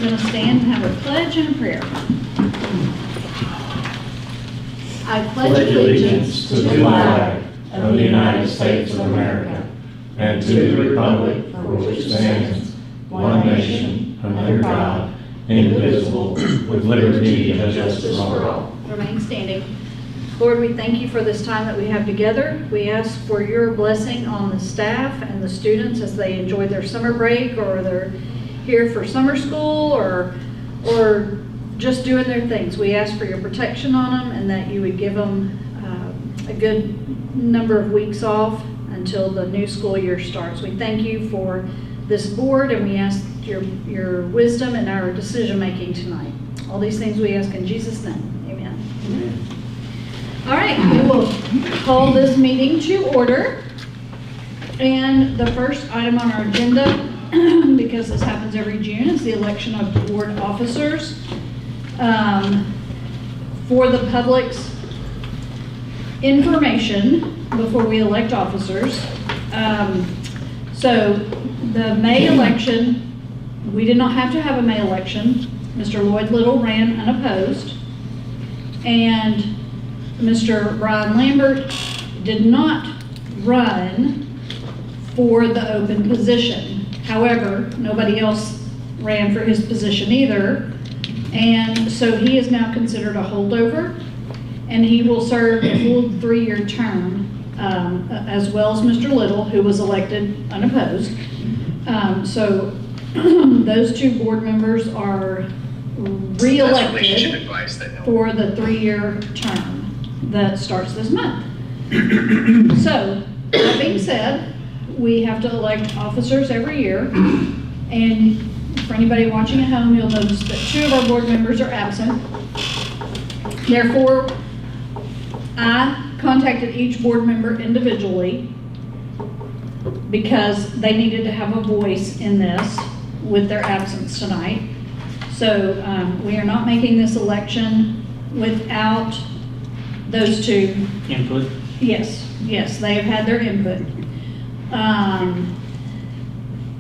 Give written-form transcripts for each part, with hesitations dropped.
We're going to stand and have a pledge and a prayer. I pledge allegiance to the flag of the United States of America and to the republic for which it stands, one nation, under God, indivisible, with liberty and justice for all. Remain standing. Lord, we thank you for this time that we have together. We ask for your blessing on the staff and the students as they enjoy their summer break, or they're here for summer school, or just doing their things. We ask for your protection on them, and that you would give them a good number of weeks off until the new school year starts. We thank you for this board, and we ask your wisdom in our decision making tonight. All these things we ask in Jesus' name. Amen. Amen. All right, we will call this meeting to order. And the first item on our agenda, because this happens every June, is the election of board officers. For the public's information, before we elect officers, so the May election, we did not have to have a May election. Mr. Lloyd Little ran unopposed, and Mr. Brian Lambert did not run for the open position. However, nobody else ran for his position either, and so he is now considered a holdover, and he will serve a full 3-year term, as well as Mr. Little, who was elected unopposed. So those two board members are re-elected for the 3-year term that starts this month. So, that being said, we have to elect officers every year, and for anybody watching at home, you'll notice that 2 of our board members are absent. Therefore, I contacted each board member individually because they needed to have a voice in this with their absence tonight. So we are not making this election without those 2. Input? Yes, they have had their input.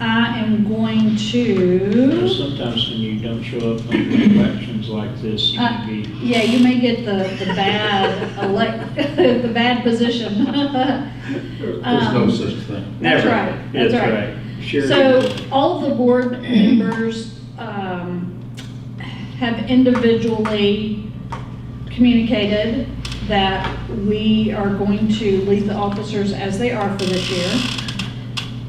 I am going to... Sometimes when you don't show up on elections like this, you can be... Yeah, you may get the bad the bad position. There's no such thing. That's Never. right. That's right. Sure. So all of the board members have individually communicated that we are going to leave the officers as they are for this year.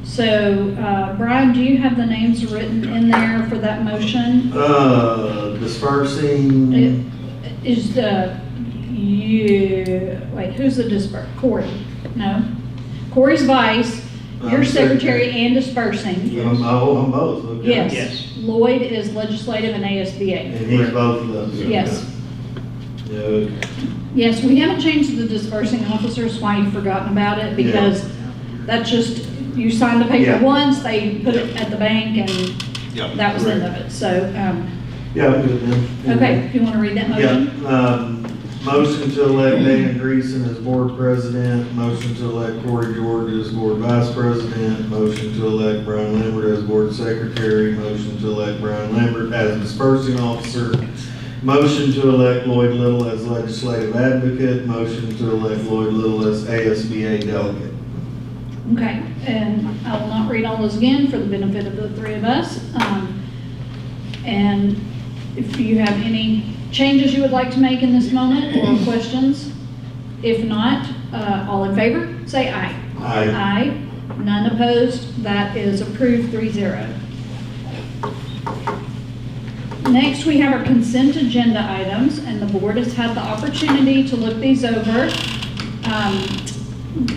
So, Brian, do you have the names written in there for that motion? Dispersing. Who's the disperse? Corey? No? Corey's vice, you're secretary and dispersing. I'm both. Okay. Yes. Yes. Lloyd is legislative and ASBA. And he's both of those. Yes. Yeah, okay. Yes, we haven't changed the dispersing officers, why you've forgotten about it, because that's just, you signed the paper Yeah. once, they put it at the bank, and Yeah, that was the end correct. of it. So, Yeah, I'm good then. okay, if you want to read that motion? Yeah, motion to elect Dana Greason as board president, motion to elect Corey George as board vice president, motion to elect Brian Lambert as board secretary, motion to elect Brian Lambert as dispersing officer, motion to elect Lloyd Little as legislative advocate, motion to elect Lloyd Little as ASBA delegate. Okay, and I will not read all those again for the benefit of the 3 of us. And if you have any changes you would like to make in this moment or questions, if not, all in favor, say aye. Aye. Aye. None opposed. That is approved 3-0. Next, we have our consent agenda items, and the board has had the opportunity to look these over.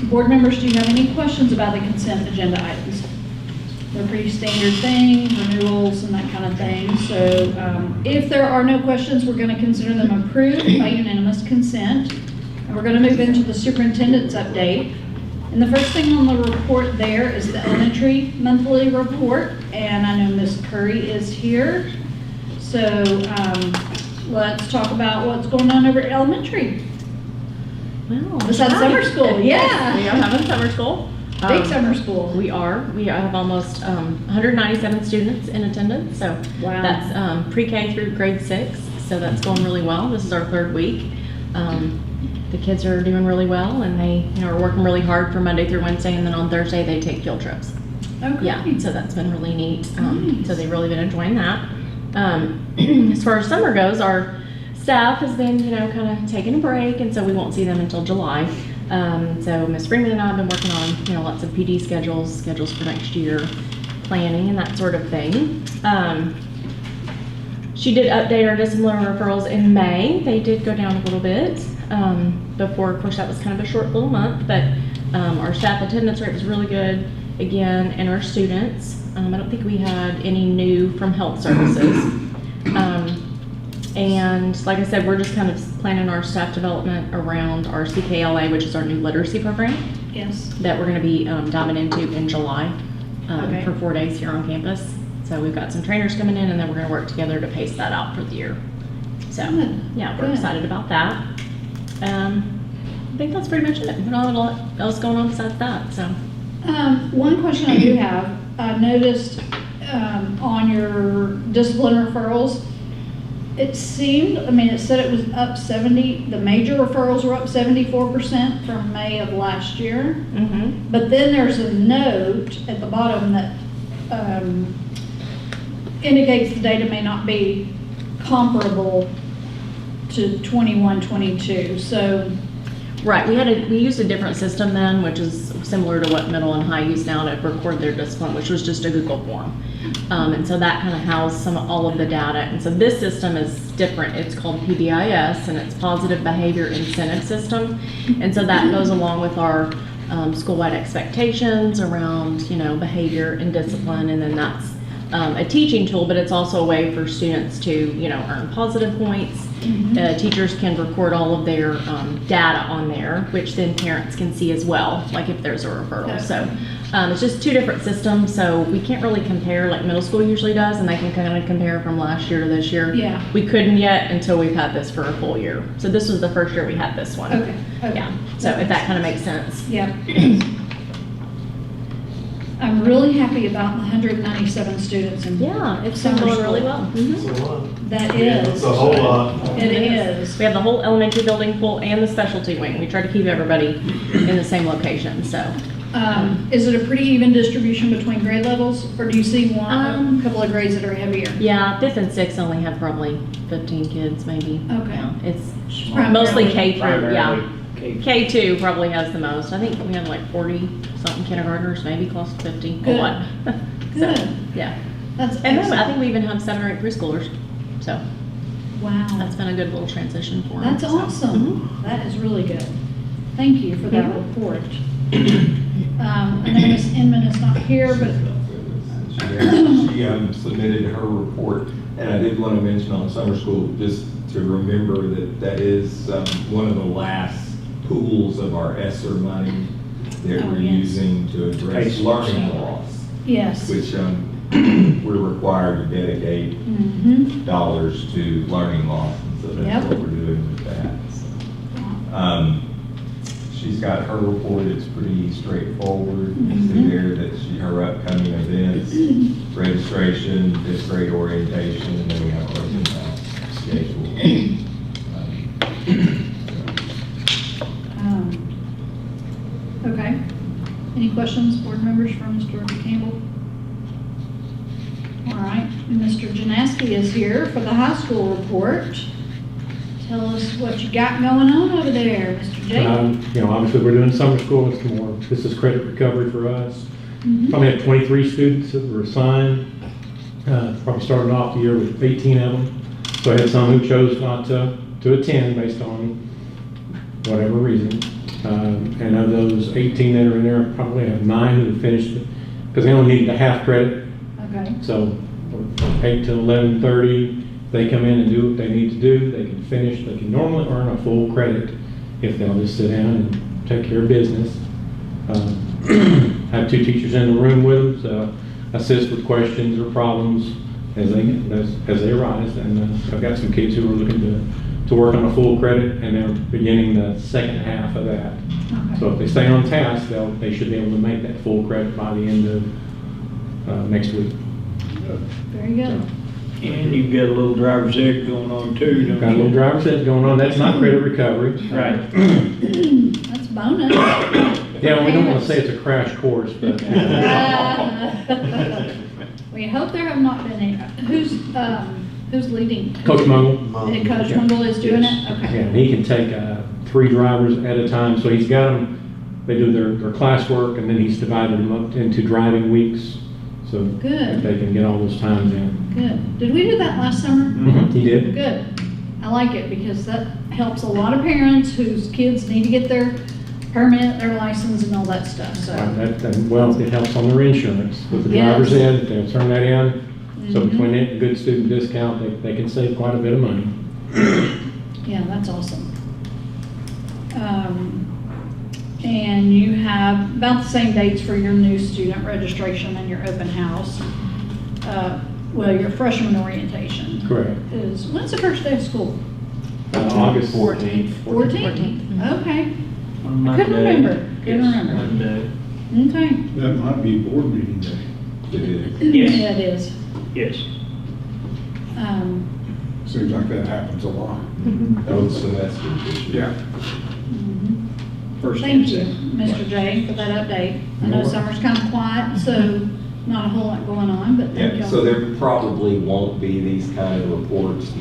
Board members, do you have any questions about the consent agenda items? They're pretty standard things, renewals and that kind of thing. So if there are no questions, we're going to consider them approved by unanimous consent. And we're going to move into the superintendent's update. And the first thing on the report there is the elementary monthly report. And I know Ms. Curry is here. So let's talk about what's going on over at elementary. Well, Besides summer school, yeah. We are having summer school. Big summer school. We have almost 197 students in attendance, so Wow. that's pre-K through grade 6, so that's going really well. This is our 3rd week. The kids are doing really well, and they are working really hard for Monday through Wednesday, and then on Thursday they take field trips. Okay. Yeah, so that's been really neat. Nice. So they've really been enjoying that. As far as summer goes, our staff has been, kind of taking a break, and so we won't see them until July. So Ms. Freeman and I have been working on, lots of PD schedules for next year, planning and that sort of thing. She did update our disciplinary referrals in May. They did go down a little bit. Before, of course, that was kind of a short little month, but our staff attendance rate was really good again, and our students. I don't think we had any new from health services. And like I said, we're just kind of planning our staff development around our CKLA, which is our new literacy program Yes. that we're going to be diving into in July Okay. for 4 days here on campus. So we've got some trainers coming in, and then we're going to work together to pace that out for the year. So Good. yeah, we're Good. excited about that. I think that's pretty much it. We don't have a lot else going on besides that. So One question I do have, I noticed on your discipline referrals, it seemed, it said it was up 70, the major referrals were up 74% from May of last year. But then there's a note at the bottom that indicates the data may not be comparable to 21-22. So right, we used a different system then, which is similar to what middle and high use now to record their discipline, which was just a Google form. And so that kind of housed all of the data. And so this system is different. It's called PBIS, and it's Positive Behavior Incentive System. And so that goes along with our school-wide expectations around, behavior and discipline. And then that's a teaching tool, but it's also a way for students to, earn positive points. Teachers can record all of their data on there, which then parents can see as well, like if there's a referral. Okay. So it's just 2 different systems, so we can't really compare like middle school usually does, and they can kind of compare from last year to this year. Yeah. We couldn't yet until we've had this for a full year. So this was the first year we had this one. Okay. Yeah, so if that kind of makes sense. Yeah. I'm really happy about the 197 students in Yeah, it's been summer going really school. well. It's a lot. That It's is. a whole lot. It is. We have the whole elementary building full and the specialty wing. We try to keep everybody in the same location, so. Is it a pretty even distribution between grade levels, or do you see a couple of grades that are heavier? Yeah, 5th and 6th only have probably 15 kids maybe. Okay. Yeah, it's Primarily- mostly K through, yeah. Primarily K2 probably has the most. I think we have like 40 something kindergartners, maybe close to 50. Good. A lot. Good. So, yeah. That's And then I excellent. think we even have 7 or 8 preschoolers. So Wow. that's been a good little transition for them. That's so. awesome. That is really good. Thank you for that Mhm. report. I know Ms. Inman is not here, but She submitted her report, and I did want to mention on summer school, just to remember that that is one of the last pools of our ESSER money that Oh, we're yes. using to address Pay learning for loss, yes. which we're required to dedicate Mhm. dollars to learning loss, and so Yep. that's what we're doing with that. So, she's got her report, it's pretty straightforward. You see Mhm. there that her upcoming events, registration, fifth grade orientation, and then we have our schedule. Okay. Any questions, board members, for Mr. Campbell? All right, Mr. Janaski is here for the high school report. Tell us what you got going on over there, Mr. Jake. Obviously, we're doing summer school. This is credit recovery for us. Mhm. Probably had 23 students that were assigned. Probably started off the year with 18 of them. So I had some who chose not to attend based on whatever reason. And of those 18 that are in there, I probably have 9 who have finished it because they only needed a half credit. Okay, So from 8 to 11:30, they come in and do what they need to do. They can finish. They can normally earn a full credit if they'll just sit down and take care of business. Have 2 teachers in the room with them to assist with questions or problems as they arise. And I've got some kids who are looking to to work on a full credit, and they're beginning the second half of that. So if they stay on task, they should be able to make that full credit by the end of next week. Very good. And you've got a little driver's ed going on too, don't you? Got a little driver's ed going on. That's not credit recovery. Right. That's bonus. Yeah, we don't want to say it's a crash course, but We hope there have not been any, who's leading? Coach Mungle. And Coach Mungle is doing it? Yeah, Okay. and he can take 3 drivers at a time, so he's got them, they do their classwork, and then he's divided them up into driving weeks, so Good. that they can get all those times in. Good. Did we do that last summer? He did. Good. I like it because that helps a lot of parents whose kids need to get their permit, their license and all that stuff, so. Well, it helps on their insurance with the Yes. driver's ed, they'll turn that in. So Mhm. between it and good student discount, they can save quite a bit of money. Yeah, that's awesome. And you have about the same dates for your new student registration and your open house. Well, your freshman orientation Correct. is, when's the first day of school? August 14th. 14th? Okay, On I couldn't Monday. remember. Couldn't Yes, remember. Monday. okay. That might be board meeting day. It is. Yes. Yeah, it is. Yes. Seems like that happens a lot. Both semesters this year. Mhm. First and Thank you, second. Mr. J, for that update. I know summer's kind of quiet, so not a whole lot going on, but thank Yeah, y'all. so there probably won't be these kind of reports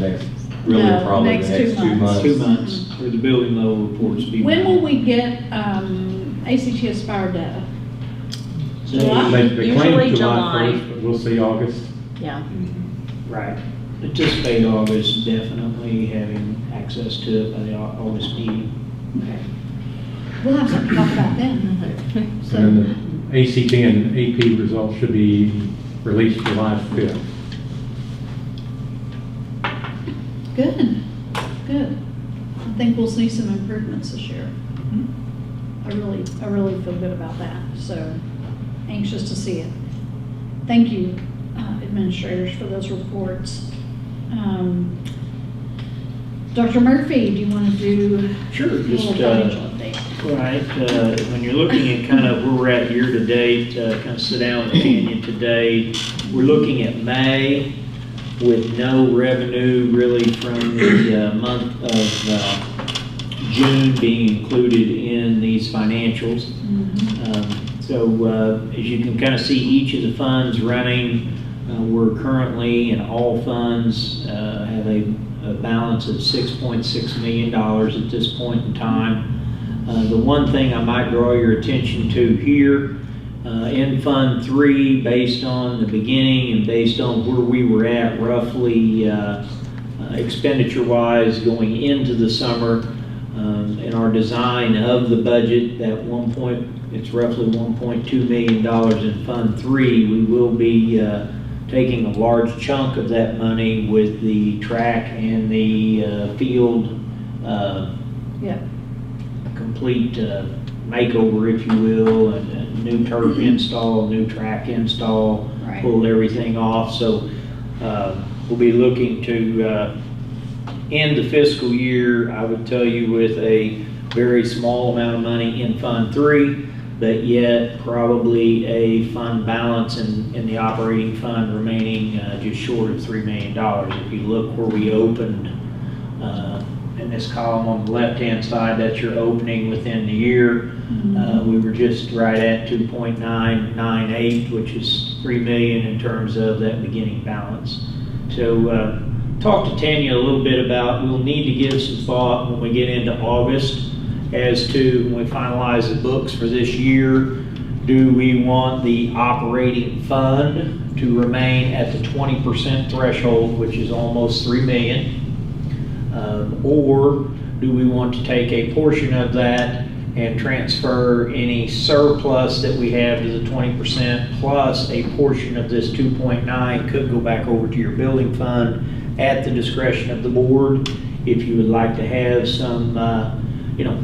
really No, probably the next next 2 2 months. 2 months for the building level reports to be. When will we get ACT Aspire data? July? They claim Usually July July. 1st, but we'll see August. Yeah. Right. Anticipate August, definitely having access to it by the August meeting. Okay. We'll have something to talk about then. And So, then the ACT and AP results should be released July 5th. good, good. I think we'll see some improvements this year. I really feel good about that, so anxious to see it. Thank you, administrators, for those reports. Dr. Murphy, do you want to do Sure, a little just, financial update? right, when you're looking at kind of where we're at year to date, kind of sit down with Tanya today, we're looking at May with no revenue really from the month of June being included in these financials. So as you can kind of see each of the funds running, we're currently in all funds have a balance of $6.6 million at this point in time. The one thing I might draw your attention to here, in Fund 3, based on the beginning and based on where we were at roughly expenditure-wise going into the summer, in our design of the budget, it's roughly $1.2 million in Fund 3. We will be taking a large chunk of that money with the track and the field Yeah. complete makeover, if you will, a new turf install, new track install, Right. pulled everything off. So we'll be looking to end the fiscal year, I would tell you, with a very small amount of money in Fund 3, but yet probably a fund balance in the operating fund remaining just short of $3 million. If you look where we opened in this column on the left-hand side, that's your opening within the year. We were just right at 2.998, which is $3 million in terms of that beginning balance. So talk to Tanya a little bit about, we'll need to give some thought when we get into August as to when we finalize the books for this year. Do we want the operating fund to remain at the 20% threshold, which is almost $3 million? Or do we want to take a portion of that and transfer any surplus that we have to the 20%, plus a portion of this 2.9 could go back over to your building fund at the discretion of the board if you would like to have some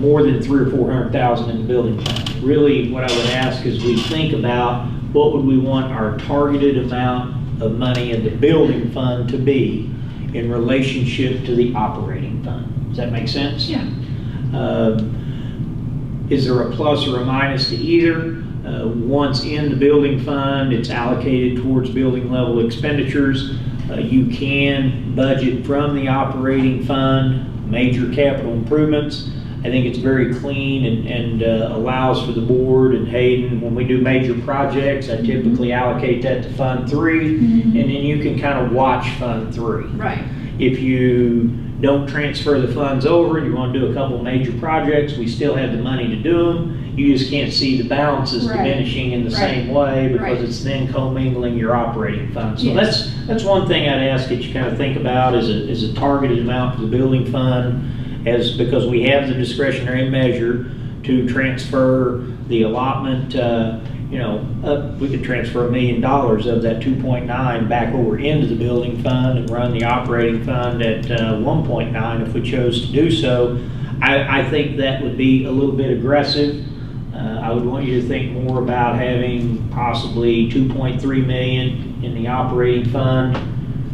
more than $300,000 or $400,000 in the building fund. Really, what I would ask is we think about what would we want our targeted amount of money in the building fund to be, in relationship to the operating fund. Does that make sense? Yeah. Is there a plus or a minus to either? Once in the building fund, it's allocated towards building level expenditures. You can budget from the operating fund major capital improvements. I think it's very clean and allows for the board and Hayden, when we do major projects, I typically allocate that to Fund 3, and then you can kind of watch Fund 3. Right. If you don't transfer the funds over and you want to do a couple major projects, we still have the money to do them. You just can't see the balances Right. diminishing in the Right. same way because Right. it's then commingling your operating fund. So Yes. that's one thing I'd ask that you kind of think about is a targeted amount for the building fund, because we have the discretionary measure to transfer the allotment. We could transfer $1 million of that 2.9 back over into the building fund and run the operating fund at 1.9 if we chose to do so. I think that would be a little bit aggressive. I would want you to think more about having possibly 2.3 million in the operating fund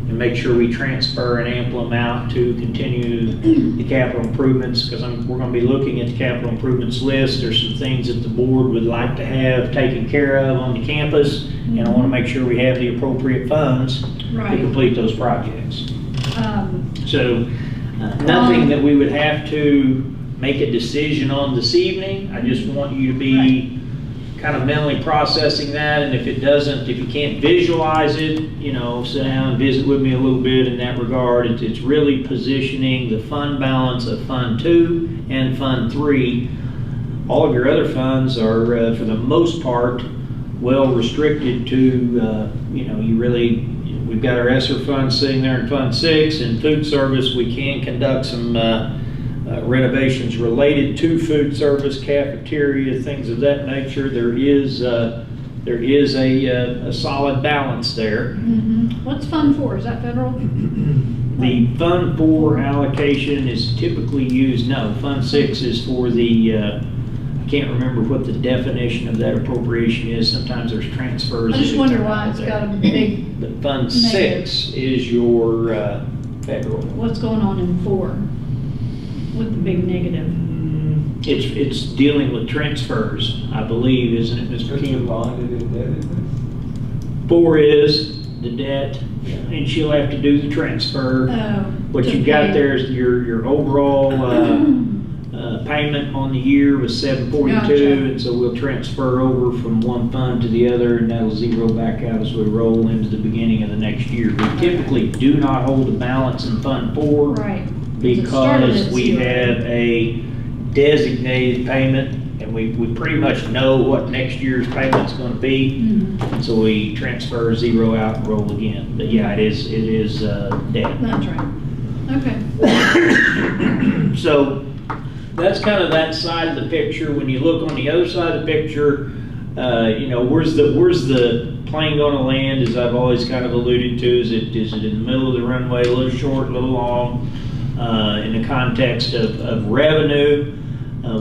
and make sure we transfer an ample amount to continue the capital improvements, because we're going to be looking at the capital improvements list. There's some things that the board would like to have taken care of on the campus, and I want to make sure we have the appropriate funds to Right. complete those projects. Um, So nothing that we would have to make a decision on this evening. I just want you to be kind of mentally processing that, and if you can't visualize it, sit down and visit with me a little bit in that regard. It's really positioning the fund balance of Fund 2 and Fund 3. All of your other funds are, for the most part, well restricted to, we've got our ESSER fund sitting there in Fund 6, and food service, we can conduct some renovations related to food service, cafeteria, things of that nature. There is a solid balance there. What's Fund 4? Is that federal? The Fund 4 allocation is typically used, Fund 6 is for the, I can't remember what the definition of that appropriation is. Sometimes there's transfers. I just wonder why it's got a big, But Fund 6 is your federal. what's going on in 4 with the big negative? It's dealing with transfers, I believe, isn't it, Mr. Kim? Bonded indebtedness. 4 is the debt, and she'll have to do the transfer. What to you got pay. there is your overall payment on the year was $742, Gotcha. and so we'll transfer over from one fund to the other, and that'll zero back out as we roll into the beginning of the next year. We typically do not hold a balance in Fund 4 Right. It started because at we 0. have a designated payment, and we pretty much know what next year's payment's going to be. Mhm. So we transfer, zero out, and roll again. But yeah, it is debt. That's right. Okay. So that's kind of that side of the picture. When you look on the other side of the picture, where's the plane going to land? As I've always kind of alluded to, is it in the middle of the runway, a little short, a little long? In the context of revenue,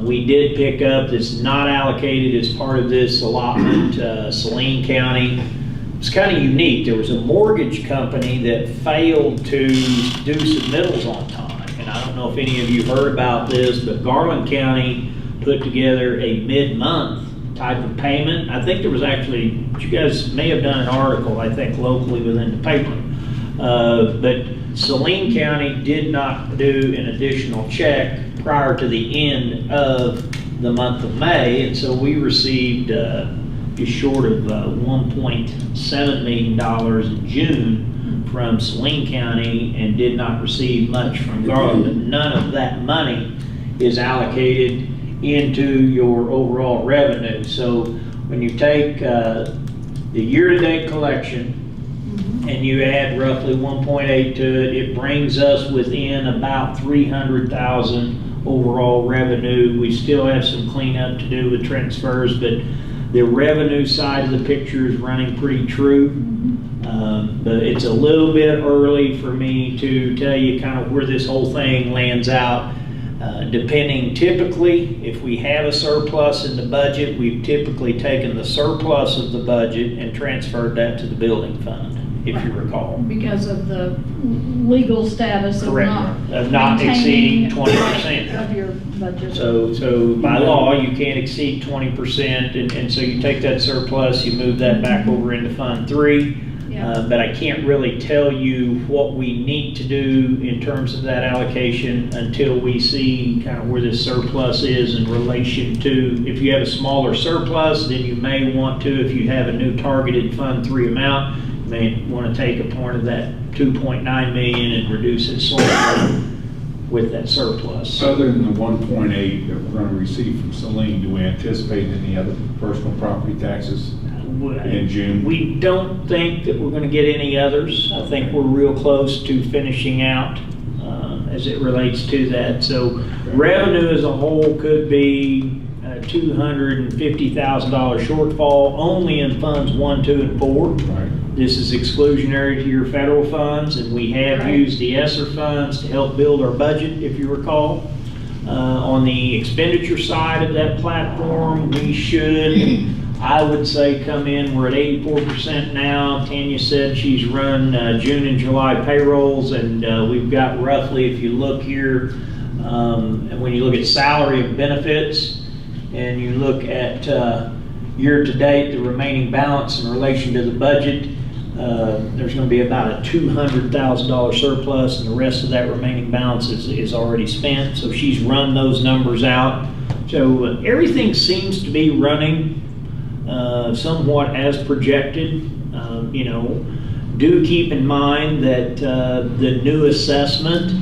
we did pick up, that's not allocated as part of this allotment, Saline County. It's kind of unique. There was a mortgage company that failed to do submittals on time. And I don't know if any of you heard about this, but Garland County put together a mid-month type of payment. I think there was actually, you guys may have done an article, I think, locally within the paper. But Saline County did not do an additional check prior to the end of the month of May, and so we received just short of $1.7 million in June from Saline County and did not receive much from Garland. But none of that money is allocated into your overall revenue. So when you take the year-to-date collection and you add roughly 1.8 to it, it brings us within about 300,000 overall revenue. We still have some cleanup to do with transfers, but the revenue side of the picture is running pretty true. But it's a little bit early for me to tell you kind of where this whole thing lands out. Depending, typically, if we have a surplus in the budget, we've typically taken the surplus of the budget and transferred that to the building fund. if you recall. Because of the legal status of Correct. not. Of not exceeding maintaining 20%. Of your budget. So by law, you can't exceed 20%, and so you take that surplus, you move that back over into Fund 3. Yeah. But I can't really tell you what we need to do in terms of that allocation until we see kind of where this surplus is in relation to, if you have a smaller surplus, then you may want to, if you have a new targeted Fund 3 amount, you may want to take a part of that 2.9 million and reduce it slightly with that surplus. Other than the 1.8 that we're gonna receive from Celine, do we anticipate any other personal property taxes in June? We don't think that we're going to get any others. I think we're real close to finishing out as it relates to that. So revenue as a whole could be a $250,000 shortfall only in funds 1, 2, and 4. Right. This is exclusionary to your federal funds, and we have Right. used the ESSER funds to help build our budget, if you recall. On the expenditure side of that platform, we should, I would say, come in, we're at 84% now. Tanya said she's run June and July payrolls, and we've got roughly, if you look here, and when you look at salary and benefits, and you look at year-to-date, the remaining balance in relation to the budget, there's going to be about a $200,000 surplus, and the rest of that remaining balance is already spent. So she's run those numbers out. So everything seems to be running somewhat as projected. You know, do keep in mind that the new assessment,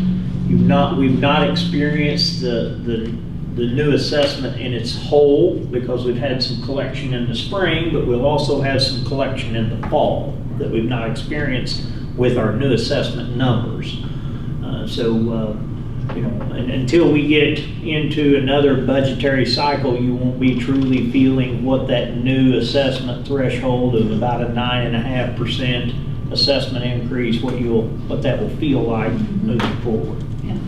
we've not experienced the new assessment in its whole, because we've had some collection in the spring, but we'll also have some collection in the fall that we've not experienced with our new assessment numbers. You know, until we get into another budgetary cycle, you won't be truly feeling what that new assessment threshold of about a 9.5% assessment increase, what that will feel like moving forward. Yeah.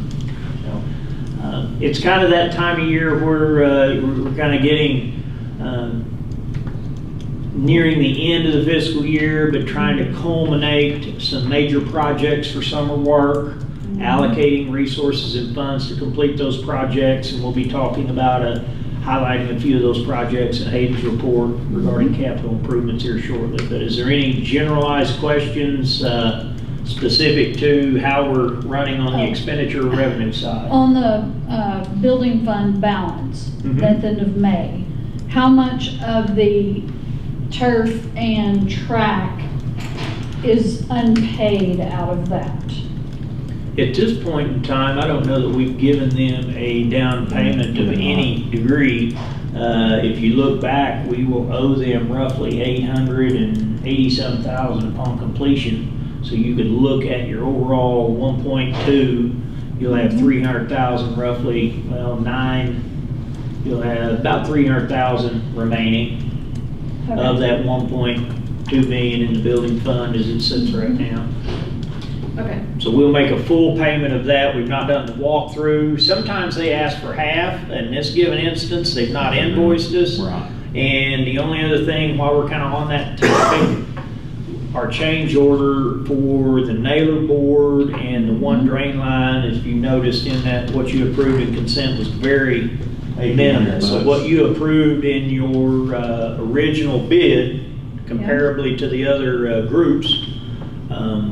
It's kind of that time of year where we're kind of getting nearing the end of the fiscal year, but trying to culminate some major projects for summer work, allocating resources and funds to complete those projects, and we'll be talking about highlighting a few of those projects in Hayden's report regarding capital improvements here shortly. But is there any generalized questions specific to how we're running on the expenditure or revenue side? On the building fund balance at the end of May, how much of the turf and track is unpaid out of that? At this point in time, I don't know that we've given them a down payment of any degree. If you look back, we will owe them roughly $880,000 upon completion. So you could look at your overall 1.2, you'll have 300,000 roughly, well, 9, you'll have about 300,000 remaining of that 1.2 million in the building fund as it sits right now. Okay. So we'll make a full payment of that. We've not done the walkthrough. Sometimes they ask for half. In this given instance, they've not invoiced us. Right. And the only other thing, while we're kind of on that topic, our change order for the Naylor board and the one drain line, as you noticed in that, what you approved in consent was very minimal. So what you approved in your original bid, comparably to the other groups,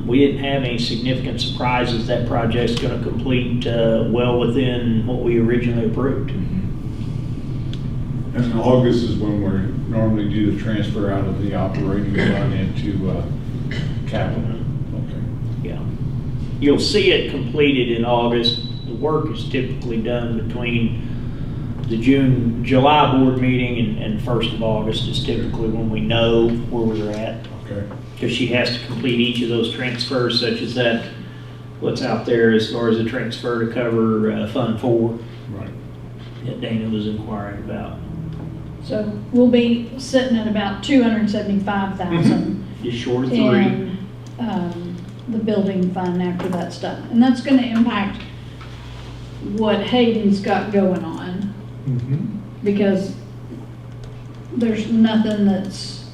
we didn't have any significant surprises. That project's going to complete well within what we originally approved. And August is when we normally do the transfer out of the operating fund into capital. Okay. Yeah. You'll see it completed in August. The work is typically done between the July board meeting and 1st of August is typically when we know where we're at. Okay. Because she has to complete each of those transfers, such as that, what's out there as far as a transfer to cover Fund 4 Right. that Dana was inquiring about. So we'll be sitting at about 275,000 Just short of 3. in the building fund after that's done. And that's gonna impact what Hayden's got going on, because there's nothing that's,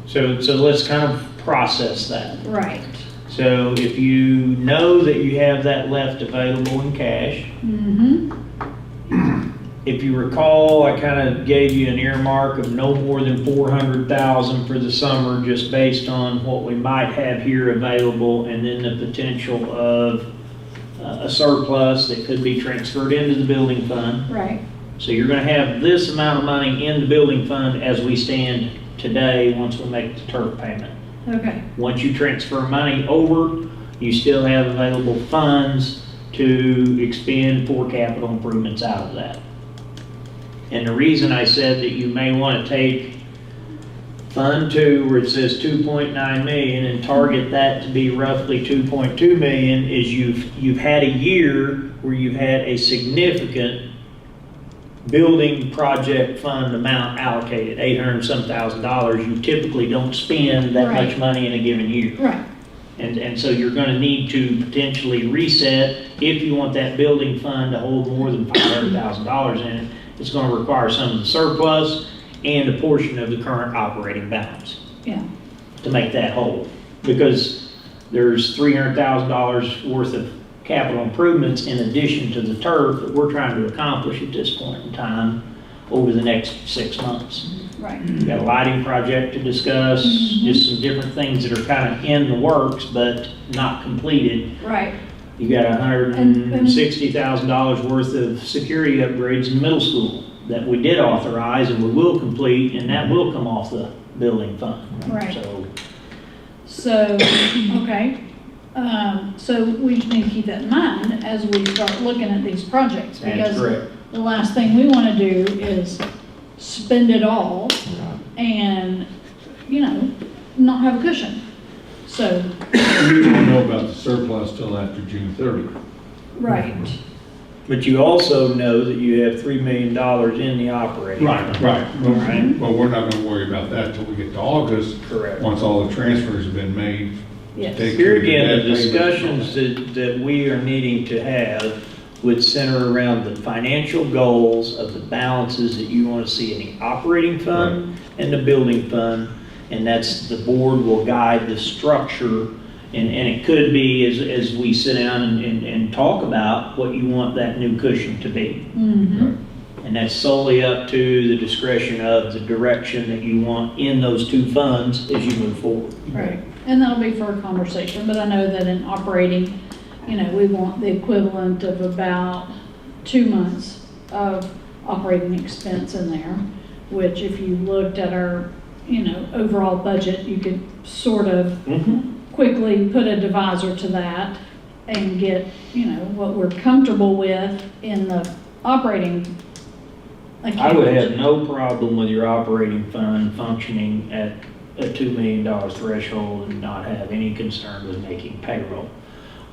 So let's kind of process that. Right. So if you know that you have that left available in cash, Mm-hmm. if you recall, I kind of gave you an earmark of no more than 400,000 for the summer, just based on what we might have here available, and then the potential of a surplus that could be transferred into the building fund. Right. So you're gonna have this amount of money in the building fund as we stand today, once we make the turf payment. Okay. Once you transfer money over, you still have available funds to expend for capital improvements out of that. And the reason I said that you may want to take Fund 2, where it says 2.9 million, and target that to be roughly 2.2 million, is you've had a year where you've had a significant building project fund amount allocated, $800-some thousand. You typically don't spend that Right. much money in a given year. Right. And so you're gonna need to potentially reset, if you want that building fund to hold more than $500,000 in it, it's gonna require some of the surplus and a portion of the current operating balance Yeah. to make that whole. Because there's $300,000 worth of capital improvements in addition to the turf that we're trying to accomplish at this point in time over the next 6 months. Right. We've got a lighting project to discuss, just some different things that are kind of in the works, but not completed. Right. You got $160,000 worth of security upgrades in the middle school that we did authorize and we will complete, and that will come off the building fund. Right. So, So, okay. So we just need to keep that in mind as we start looking at these projects. that's Because correct. the last thing we want to do is spend it all and, not have a cushion. So, We won't know about the surplus till after June 30th. right. But you also know that you have $3 million in the operating. Right. Right. Well, we're not gonna worry about that till we get to August, Correct. once all the transfers have been made. Yes. Take Here care of again, the debt payments. discussions that we are needing to have would center around the financial goals of the balances that you want to see in the operating fund and the building fund. And that's, the board will guide the structure, and it could be as we sit down and talk about what you want that new cushion to be. Mm-hmm. And that's solely up to the discretion of the direction that you want in those two funds as you move forward. Right. And that'll be for a conversation, but I know that in operating, we want the equivalent of about 2 months of operating expense in there, which if you looked at our, overall budget, you could sort of quickly put a divisor to that and get, what we're comfortable with in the operating account. I would have no problem with your operating fund functioning at a $2 million threshold and not have any concern with making payroll.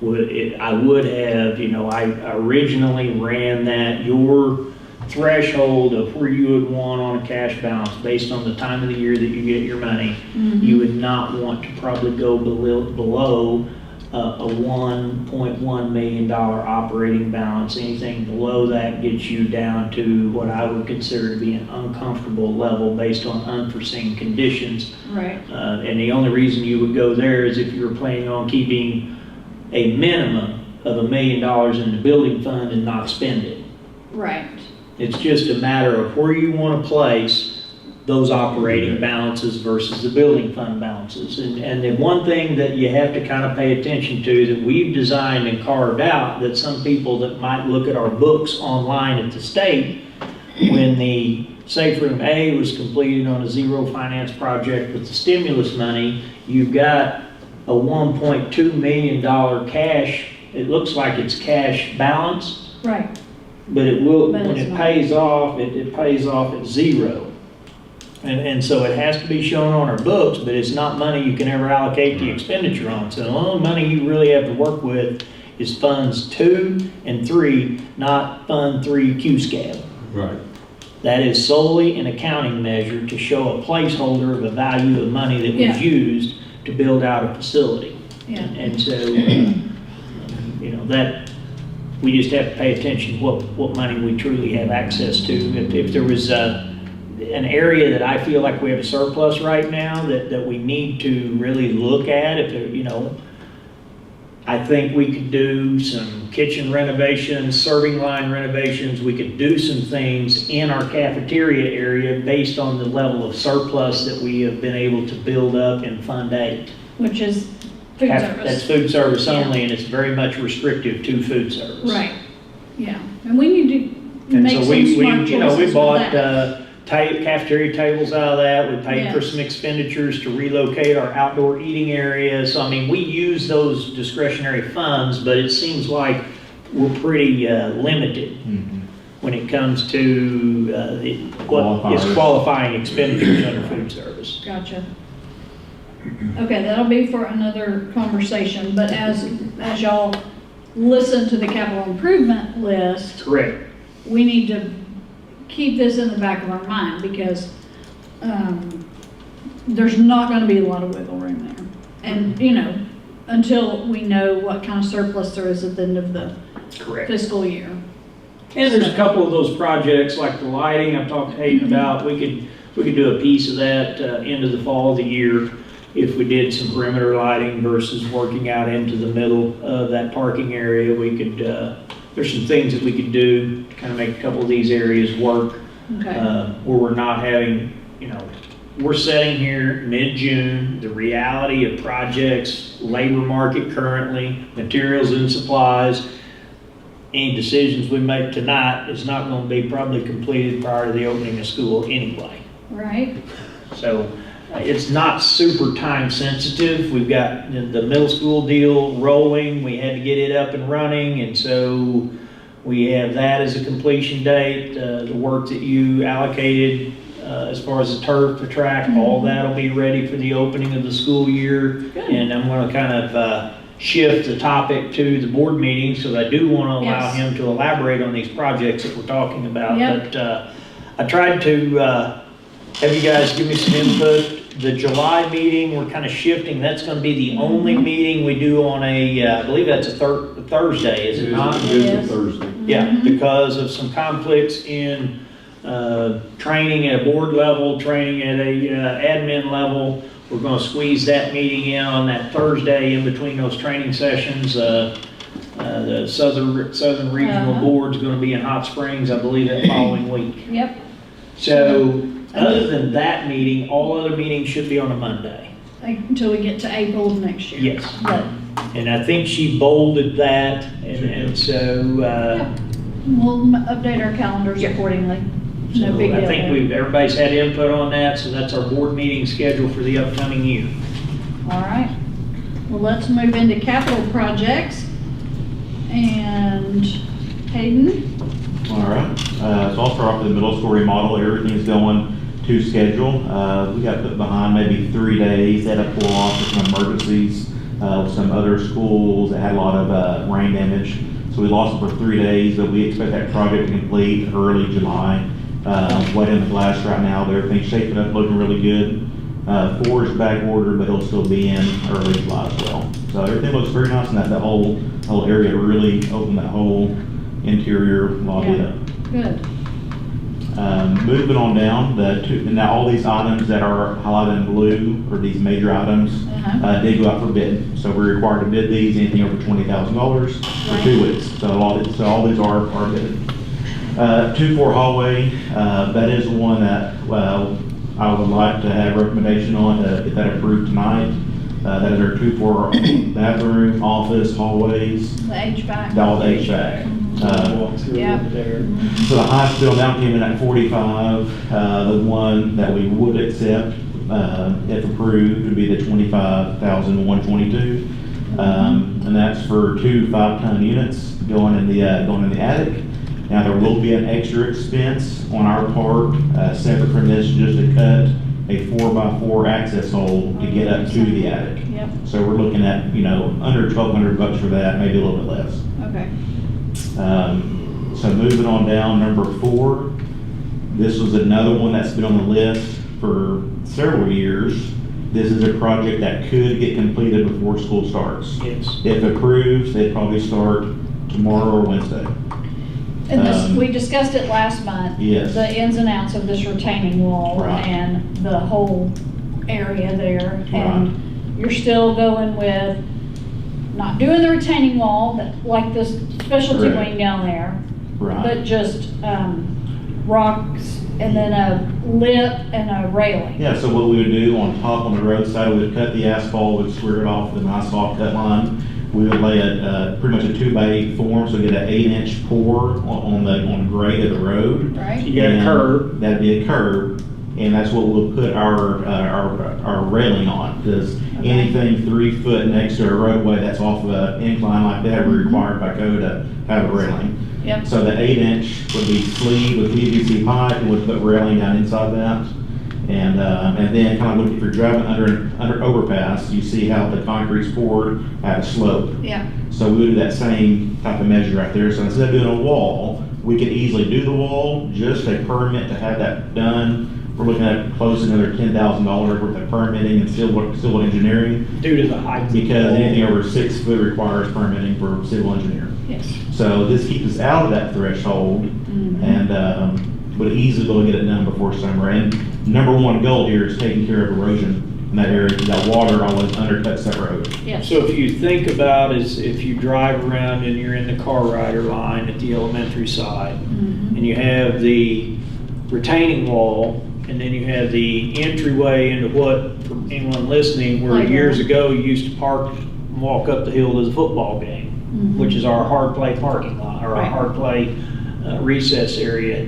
I would have, I originally ran that, your threshold of where you would want on a cash balance based on the time of the year that you get your money. You would not want to probably go below a $1.1 million operating balance. Anything below that gets you down to what I would consider to be an uncomfortable level based on unforeseen conditions. Right. And the only reason you would go there is if you were planning on keeping a minimum of $1 million in the building fund and not spend it. Right. It's just a matter of where you want to place those operating balances versus the building fund balances. And the one thing that you have to kind of pay attention to that we've designed and carved out, that some people that might look at our books online at the state, when the Safe Room A was completed on a zero finance project with the stimulus money, you've got a $1.2 million cash, it looks like it's cash balance, Right. but it will, But when it's it not. pays off, it pays off at zero. And so it has to be shown on our books, but it's not money you can ever allocate the expenditure on. So the only money you really have to work with is funds 2 and 3, not fund 3 Q scale. Right. That is solely an accounting measure to show a placeholder of a value of money that Yeah. was used to build out a facility. Yeah. And so, that, we just have to pay attention to what money we truly have access to. If there was an area that I feel like we have a surplus right now that we need to really look at. If there, you know, I think we could do some kitchen renovations, serving line renovations. We could do some things in our cafeteria area based on the level of surplus that we have been able to build up in Fund 8. Which is food That's service. food service Yeah. only, and it's very much restrictive to food service. Right, yeah, and we need to And make so some we, smart you know, we choices with bought, that. cafeteria tables out of that. We paid for Yes. some expenditures to relocate our outdoor eating area. So, I mean, we use those discretionary funds, but it seems like we're pretty, limited when it comes to, what is Qualifiers. qualifying expenditures under food service. Gotcha. Okay, that'll be for another conversation, but as y'all listen to the capital improvement list, Correct. we need to keep this in the back of our mind because there's not going to be a lot of wiggle room there. And, you know, until we know what kind of surplus there is at the end of the Correct. fiscal year. And there's a couple of those projects, like the lighting I've talked to Hayden about. We could do a piece of that into the fall of the year if we did some perimeter lighting versus working out into the middle of that parking area. We could, there's some things that we could do to kind of make a couple of these areas work Okay. where we're not having, you know, we're sitting here mid-June, the reality of projects, labor market currently, materials and supplies. Any decisions we make tonight is not going to be probably completed prior to the opening of school anyway. Right? So it's not super time sensitive. We've got the middle school deal rolling. We had to get it up and running, and so we have that as a completion date. The work that you allocated as far as the turf, the track, all that'll be ready for the opening of the school year. Good. And I'm going to kind of shift the topic to the board meetings because I do want to allow Yes. him to elaborate on these projects that we're talking about. Yep. But I tried to have you guys give me some input. The July meeting, we're kind of shifting. That's going to be the only meeting we do on I believe that's a Thursday, is it not? It is Yes. a Thursday. Yeah, because of some conflicts in training at a board level, training at a admin level. We're going to squeeze that meeting in on that Thursday in between those training sessions. The Southern Regional Uh-huh. Board's going to be in Hot Springs, I believe, that following week. Yep. So, other than that meeting, all other meetings should be on a Monday. Until we get to April of next year. Yes. But, And I think she bolded that, and so, we'll update our calendars accordingly. No so big deal. I think everybody's had input on that, so that's our board meeting schedule for the upcoming year. All right. Well, let's move into capital projects. And Hayden? All right, so I'll start off with the middle school remodel. Everything's going to schedule. We got put behind maybe 3 days. They had to pull off for some emergencies with some other schools that had a lot of rain damage. So we lost it for 3 days, but we expect that project to complete early July. Wet in the glass right now, but everything's shaping up, looking really good. 4 is back order, but it'll still be in early July as well. So everything looks very nice, and that whole area really opened that whole interior lobby Yeah. up. Good. Moving on down, now all these items that are highlighted in blue, or these major items, Uh-huh. did go out for bid. So we're required to bid these, anything over $20,000 for 2 weeks. So all these are bid. 2-4 hallway, that is one that, I would like to have recommendation on, get that approved tonight. That is our 2-4 bathroom, office, hallways, The HVAC. all the HVAC. Walk through yeah. over there. So the highest bill down came in at 45. The one that we would accept, if approved, would be the 25,122. And that's for 2 5-ton units going in the attic. Now there will be an extra expense on our part, separate from this, just to cut a 4x4 access hole to get up to the attic. Yep, So we're looking at, under $1,200 for that, maybe a little bit less. okay. So moving on down, number 4, this was another one that's been on the list for several years. This is a project that could get completed before school starts. Yes. If approved, they'd probably start tomorrow or Wednesday. And this, we discussed it last month. Yes. The ins and outs of this retaining wall Right. and the whole area there. Right. And you're still going with not doing the retaining wall, but like this specialty Correct. wing down there. Right. But just, rocks and then a lip and a railing. Yeah, so what we would do on top on the roadside, we would cut the asphalt, we'd square it off with an asphalt cut line. We would lay pretty much a 2x8 form, so get an 8-inch pour on the grade of the road. Right? You got a And curb. That'd be a curb, and that's what we'll put our railing on, because anything 3 foot next to a roadway that's off of an incline like that, we're required by code to have a railing. Yep. So the 8-inch would be sleeved with PVC pipe, and we'd put railing down inside that. And then kind of look, if you're driving under overpass, you see how the concrete's poured at a slope. Yeah. So we would do that same type of measure right there. So instead of doing a wall, we could easily do the wall, just a permit to have that done. We're looking at close to another $10,000 worth of permitting and civil engineering, Due to the height. because anything over 6 foot requires permitting for civil engineer. Yes. So this keeps us out of that threshold and would easily be able to get it done before summer. And number one goal here is taking care of erosion in that area, because that water always undercuts that road. Yes. So if you think about is if you drive around and you're in the car rider line at the elementary side, and you have the retaining wall, and then you have the entryway into what, for anyone listening, where Playground. years ago you used to park and walk up the hill to the football game, which is our hard play parking lot, or our Right. hard play recess area.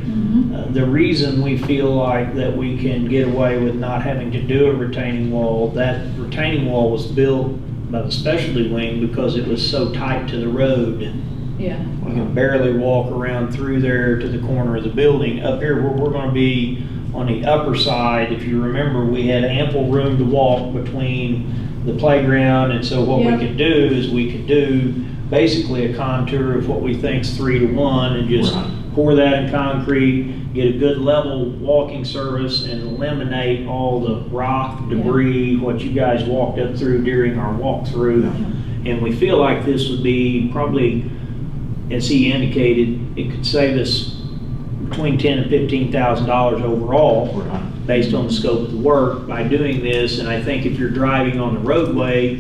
The reason we feel like that we can get away with not having to do a retaining wall, that retaining wall was built by the specialty wing because it was so tight to the road. Yeah. You can barely walk around through there to the corner of the building. Up here where we're gonna be on the upper side, if you remember, we had ample room to walk between the playground, and so what Yeah. we could do is we could do basically a contour of what we think's 3 to 1 and just Right. pour that in concrete, get a good level walking surface and eliminate all the rock, debris, what you guys walked up through during our walkthrough. And we feel like this would be probably, as he indicated, it could save us between $10,000 and $15,000 overall, Right. based on the scope of the work by doing this. And I think if you're driving on the roadway,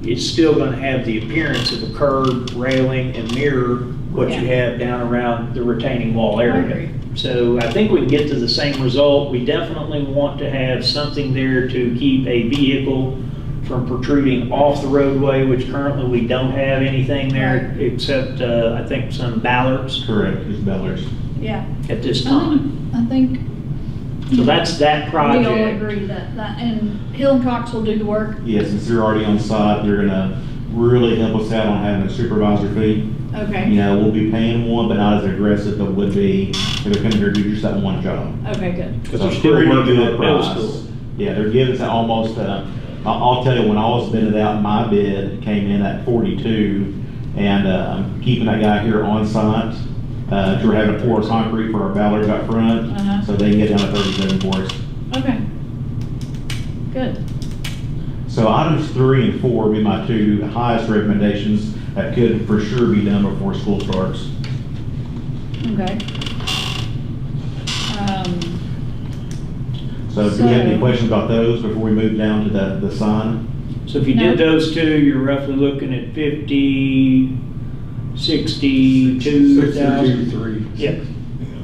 it's still gonna have the appearance of a curb, railing, and mirror what you have down around the retaining wall I area. agree. So I think we can get to the same result. We definitely want to have something there to keep a vehicle from protruding off the roadway, which currently we don't have anything there, except, I think some ballards Correct, it's Bellers. Yeah. at this time. I think So that's that we all project. agree that, and Hill and Cox will do the work. Yeah, since they're already on site, they're gonna really help us out on having a supervisor fee. You Okay. know, we'll be paying one, but not as aggressive as it would be if they're coming here to do just that one job. Okay, good. Because So they're still pretty working good on middle price. school. Yeah, they're giving us almost, I'll tell you, when I was bidding it out, my bid came in at 42, and keeping that guy here on site, we're having to pour concrete for our ballards out front, Uh-huh. so they can get down to 37 for us. Okay. Good. So items 3 and 4 would be my two highest recommendations that could for sure be done before school starts. Okay. So do you have any So- questions about those before we move down to the sign? So if you did those two, you're roughly looking at 50, 62,000. 62.3. Yeah.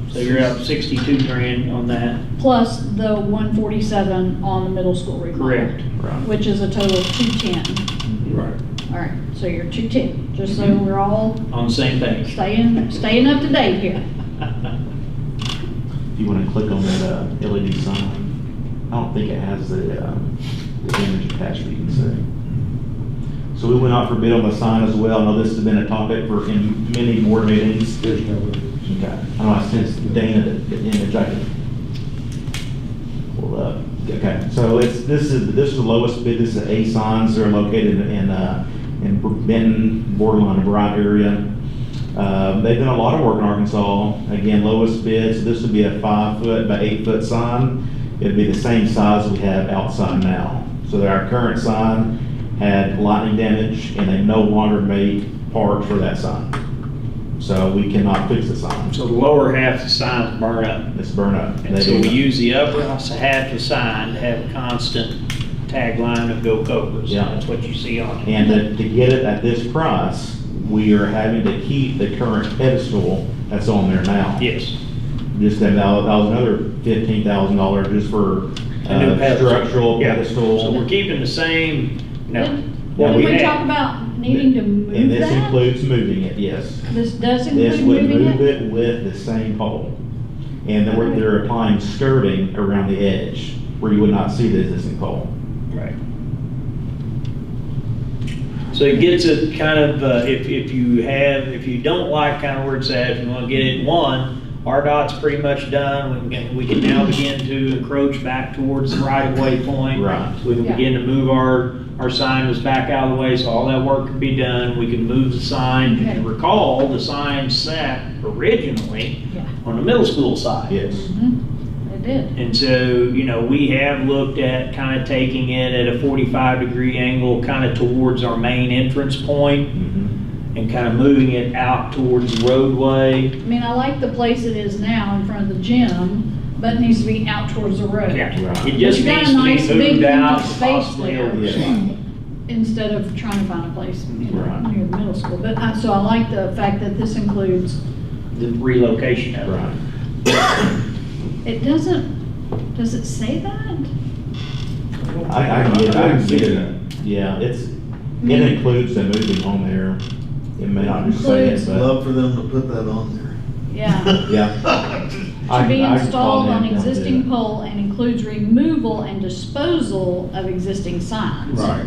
So you're up 62 grand on that. Plus the 147 on the middle school remodel. Correct. Right. Which is a total of 210. Right. All right, so you're 210, just so we're all On the same page. staying up to date here. If you want to click on that LED sign, I don't think it has the image attached, but you can see. So we went out for bid on the sign as well. I know this has been a topic in many board meetings. There's no. Okay. I know I sent Dana the image. I can pull up. Okay. So this is the lowest bid. This is A signs. They're located in Benton, borderline Bryan area. They've done a lot of work in Arkansas. Again, lowest bid. So this would be a 5 foot by 8 foot sign. It'd be the same size we have outside now. So our current sign had lightning damage, and they no longer made parts for that sign. So we cannot fix the sign. So the lower half of the signs burn up. It's burn up. And so we use the upper half of the sign to have constant tagline of Go Cobras. Yeah. That's what you see on it. And to get it at this price, we are having to keep the current pedestal that's on there now. Yes. Just that was another $15,000 just for A new pedestal. structural Yeah. pedestal. So we're keeping the same, what Didn't we we had. talk about needing to And move this that? includes moving it, yes. This does This include would moving move it? it with the same pole. And they're applying skirting around the edge where you would not see the existing pole. Right. So it gets it kind of, if you don't like kind of where it's at, if you want to get it in one, RDOT's pretty much done. We can now begin to encroach back towards the right-of-way point. Right. So we can Yeah. begin to move our sign was back out of the way, so all that work can be done. We can move the sign. If Okay. you recall, the sign sat originally Yeah. on the middle school side. Yes. It did. And so, we have looked at kind of taking it at a 45-degree angle, kind of towards our main entrance point, Mhm. and kind of moving it out towards the roadway. I mean, I like the place it is now in front of the gym, but it needs to be out towards the road. Yeah, Right. it just But you got needs a to nice be big moved out, empty space possibly there. over the Yeah. side. Instead of trying to find a place, Right. near the middle school. But, so I like the fact that this includes, The relocation of it. Right. it does it say that? I can get it. Yeah, it includes the moving on there. It may not just say it, Includes- but, Love for them to put that on there. Yeah. yeah. To be I can call installed him on and do existing it. pole and includes removal and disposal of existing signs. Right.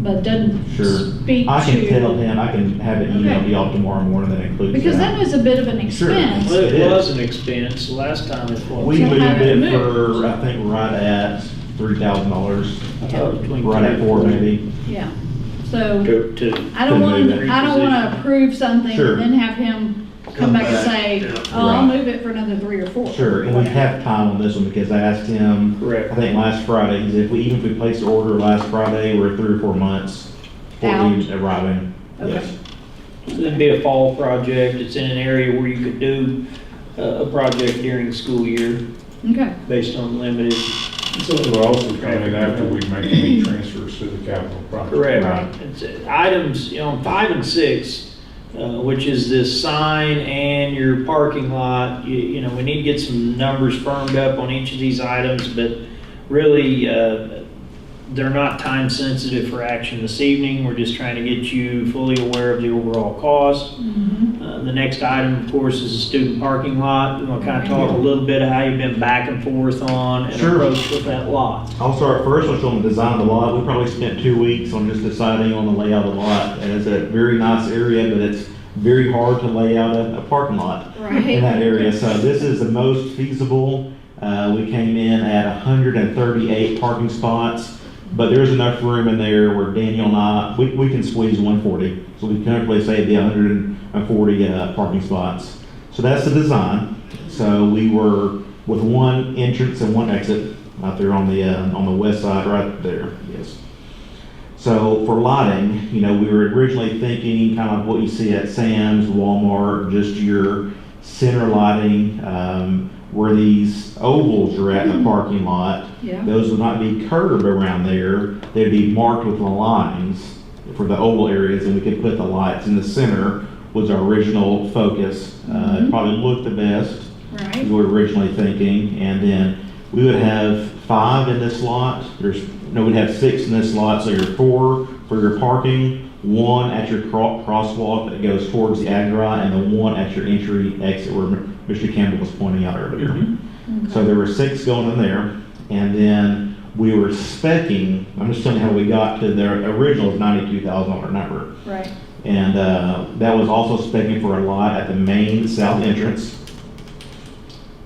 But doesn't Sure. speak I can tell to, him, I can have it emailed Okay. to y'all tomorrow morning that includes that. because that was a bit of an Sure. expense. Well, It it is. was an expense, last time it was. We So moved have it it moved. for, I think, right at $3,000, I thought it was between right at 4 maybe. Yeah. So To I don't To want, move it. I don't want to approve something Sure. and then have him come back and say, Yeah. oh, I'll Right. move it for another 3 or 4. Sure, and we have time on this one because I asked him, Correct. I think last Friday, he said even if we place the order last Friday, we're 3 or 4 months for Out. it arriving. Okay. Yes. It'd be a fall project. It's in an area where you could do a project during the school year Okay. based on limited. So it'll also come in after we make any transfers to the capital project. Correct. Right. It's items, on 5 and 6, which is this sign and your parking lot, we need to get some numbers firmed up on each of these items, but really, they're not time sensitive for action this evening. We're just trying to get you fully aware of the overall cost. The next item, of course, is the student parking lot. We want to kind of talk a little bit of how you've been back and forth on and Sure. approach with that lot. I'll start first, I'll show them the design of the lot. We probably spent 2 weeks on just deciding on the layout of the lot. And it's a very nice area, but it's very hard to lay out a parking lot in that Right. area. So this is the most feasible. We came in at 138 parking spots, but there's enough room in there where Daniel and I, we can squeeze 140. So we comfortably say it'd be 140 parking spots. So that's the design. So we were with one entrance and one exit out there on the west side, right there. Yes. So for lighting, we were originally thinking kind of what you see at Sam's, Walmart, just your center lighting, where these ovals are at in the parking lot. Yeah. Those would not be curved around there. They'd be marked with the lines for the oval areas, and we could put the lights in the center was our original focus. It probably looked the best. Right. We were originally thinking, and then we would have 5 in this lot. We'd have 6 in this lot, so you're 4 for your parking, 1 at your crosswalk that goes towards the Agri, and then 1 at your entry exit where Mr. Campbell was pointing out earlier. So there were 6 going in there, and then we were specking, I'm just telling you how we got to their original $92,000 number. Right. And that was also spec'ing for a lot at the main south entrance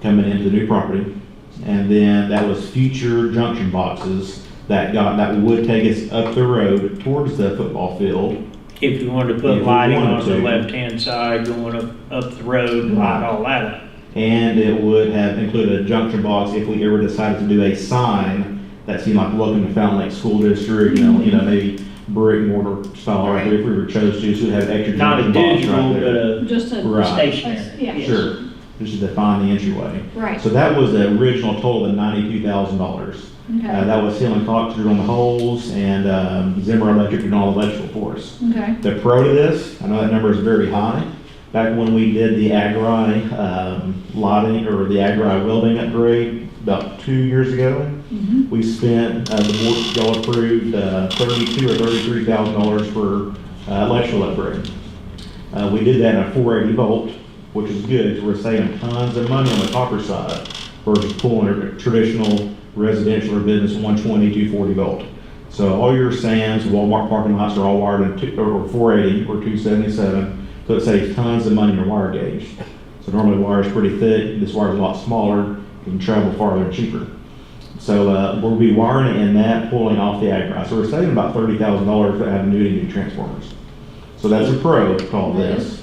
coming into the new property. And then that was future junction boxes that would take us up the road towards the football field. If you wanted to If put we lighting wanted on the to. left-hand side going up the road, light all that up. And it would have included a junction box if we ever decided to do a sign that seemed like welcome to Fountain Lake School District, maybe brick mortar style right there if we were chose to, so we'd have extra Not a junction box digital, right but there. a Right. stationary. Yeah. Yes. Sure, just to define the entryway. Right. So that was the original total of $92,000. Okay. That was Hill and Cox on the holes and Zimmer Electric and all electrical for us. Okay. The pro to this, I know that number is very high. Back when we did the Agri lighting or the Agri welding upgrade about 2 years ago, we spent, the board, y'all approved $32,000 or $33,000 for electrical upgrade. We did that in a 480 volt, which is good, because we're saving tons of money on the copper side versus pulling a traditional residential or business 120, 240 volt. So all your Sam's, Walmart parking lots are all wired in or 480 or 277, so it saves tons of money in your wire gauge. So normally the wire is pretty thick, this wire is a lot smaller, you can travel farther and cheaper. So we'll be wiring it in that, pulling off the Agri. So we're saving about $30,000 for having new transformers. So that's a pro to call this.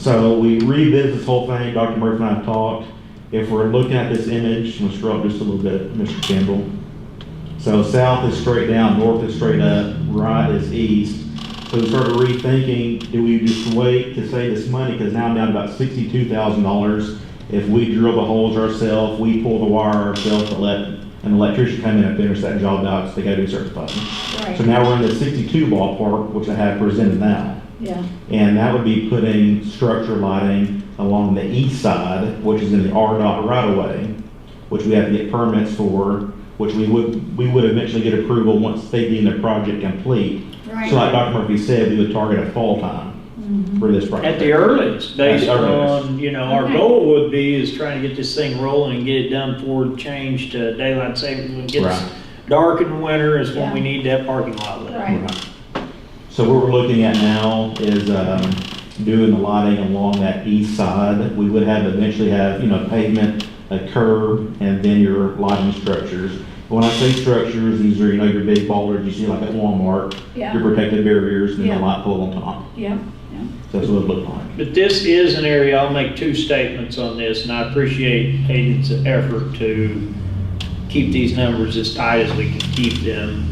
So we revisit this whole thing, Dr. Murphy and I talked. If we're looking at this image, I'm gonna scroll up just a little bit, Mr. Campbell. So south is straight down, north is straight up, right is east. So we started rethinking, do we just wait to save this money? Because now I'm down to about $62,000. If we drill the holes ourselves, we pull the wire ourselves to let an electrician come in and finish that job out, so they gotta do certified. Right. So now we're in the 62 ballpark, which I have presented now. Yeah. And that would be putting structure lighting along the east side, which is in the RDOT right of way, which we have to get permits for, which we would eventually get approval once they deem the project complete. Right. So like Dr. Murphy said, we would target a fall time for this project. At the earliest, based At the earliest. on, you know, our Okay. goal would be is trying to get this thing rolling and get it done before the change to daylight savings. When it gets Right. dark in the winter is when Yeah. we need that parking lot lit. Right. So what we're looking at now is doing the lighting along that east side. We would have eventually have, you know, pavement, a curb, and then your lighting structures. When I say structures, these are, you know, your big bollards you see like at Walmart, Yeah. your protective barriers, and Yeah. the light pole on top. Yeah. So that's what it would look like. But this is an area, I'll make two statements on this, and I appreciate Hayden's effort to keep these numbers as tight as we can keep them.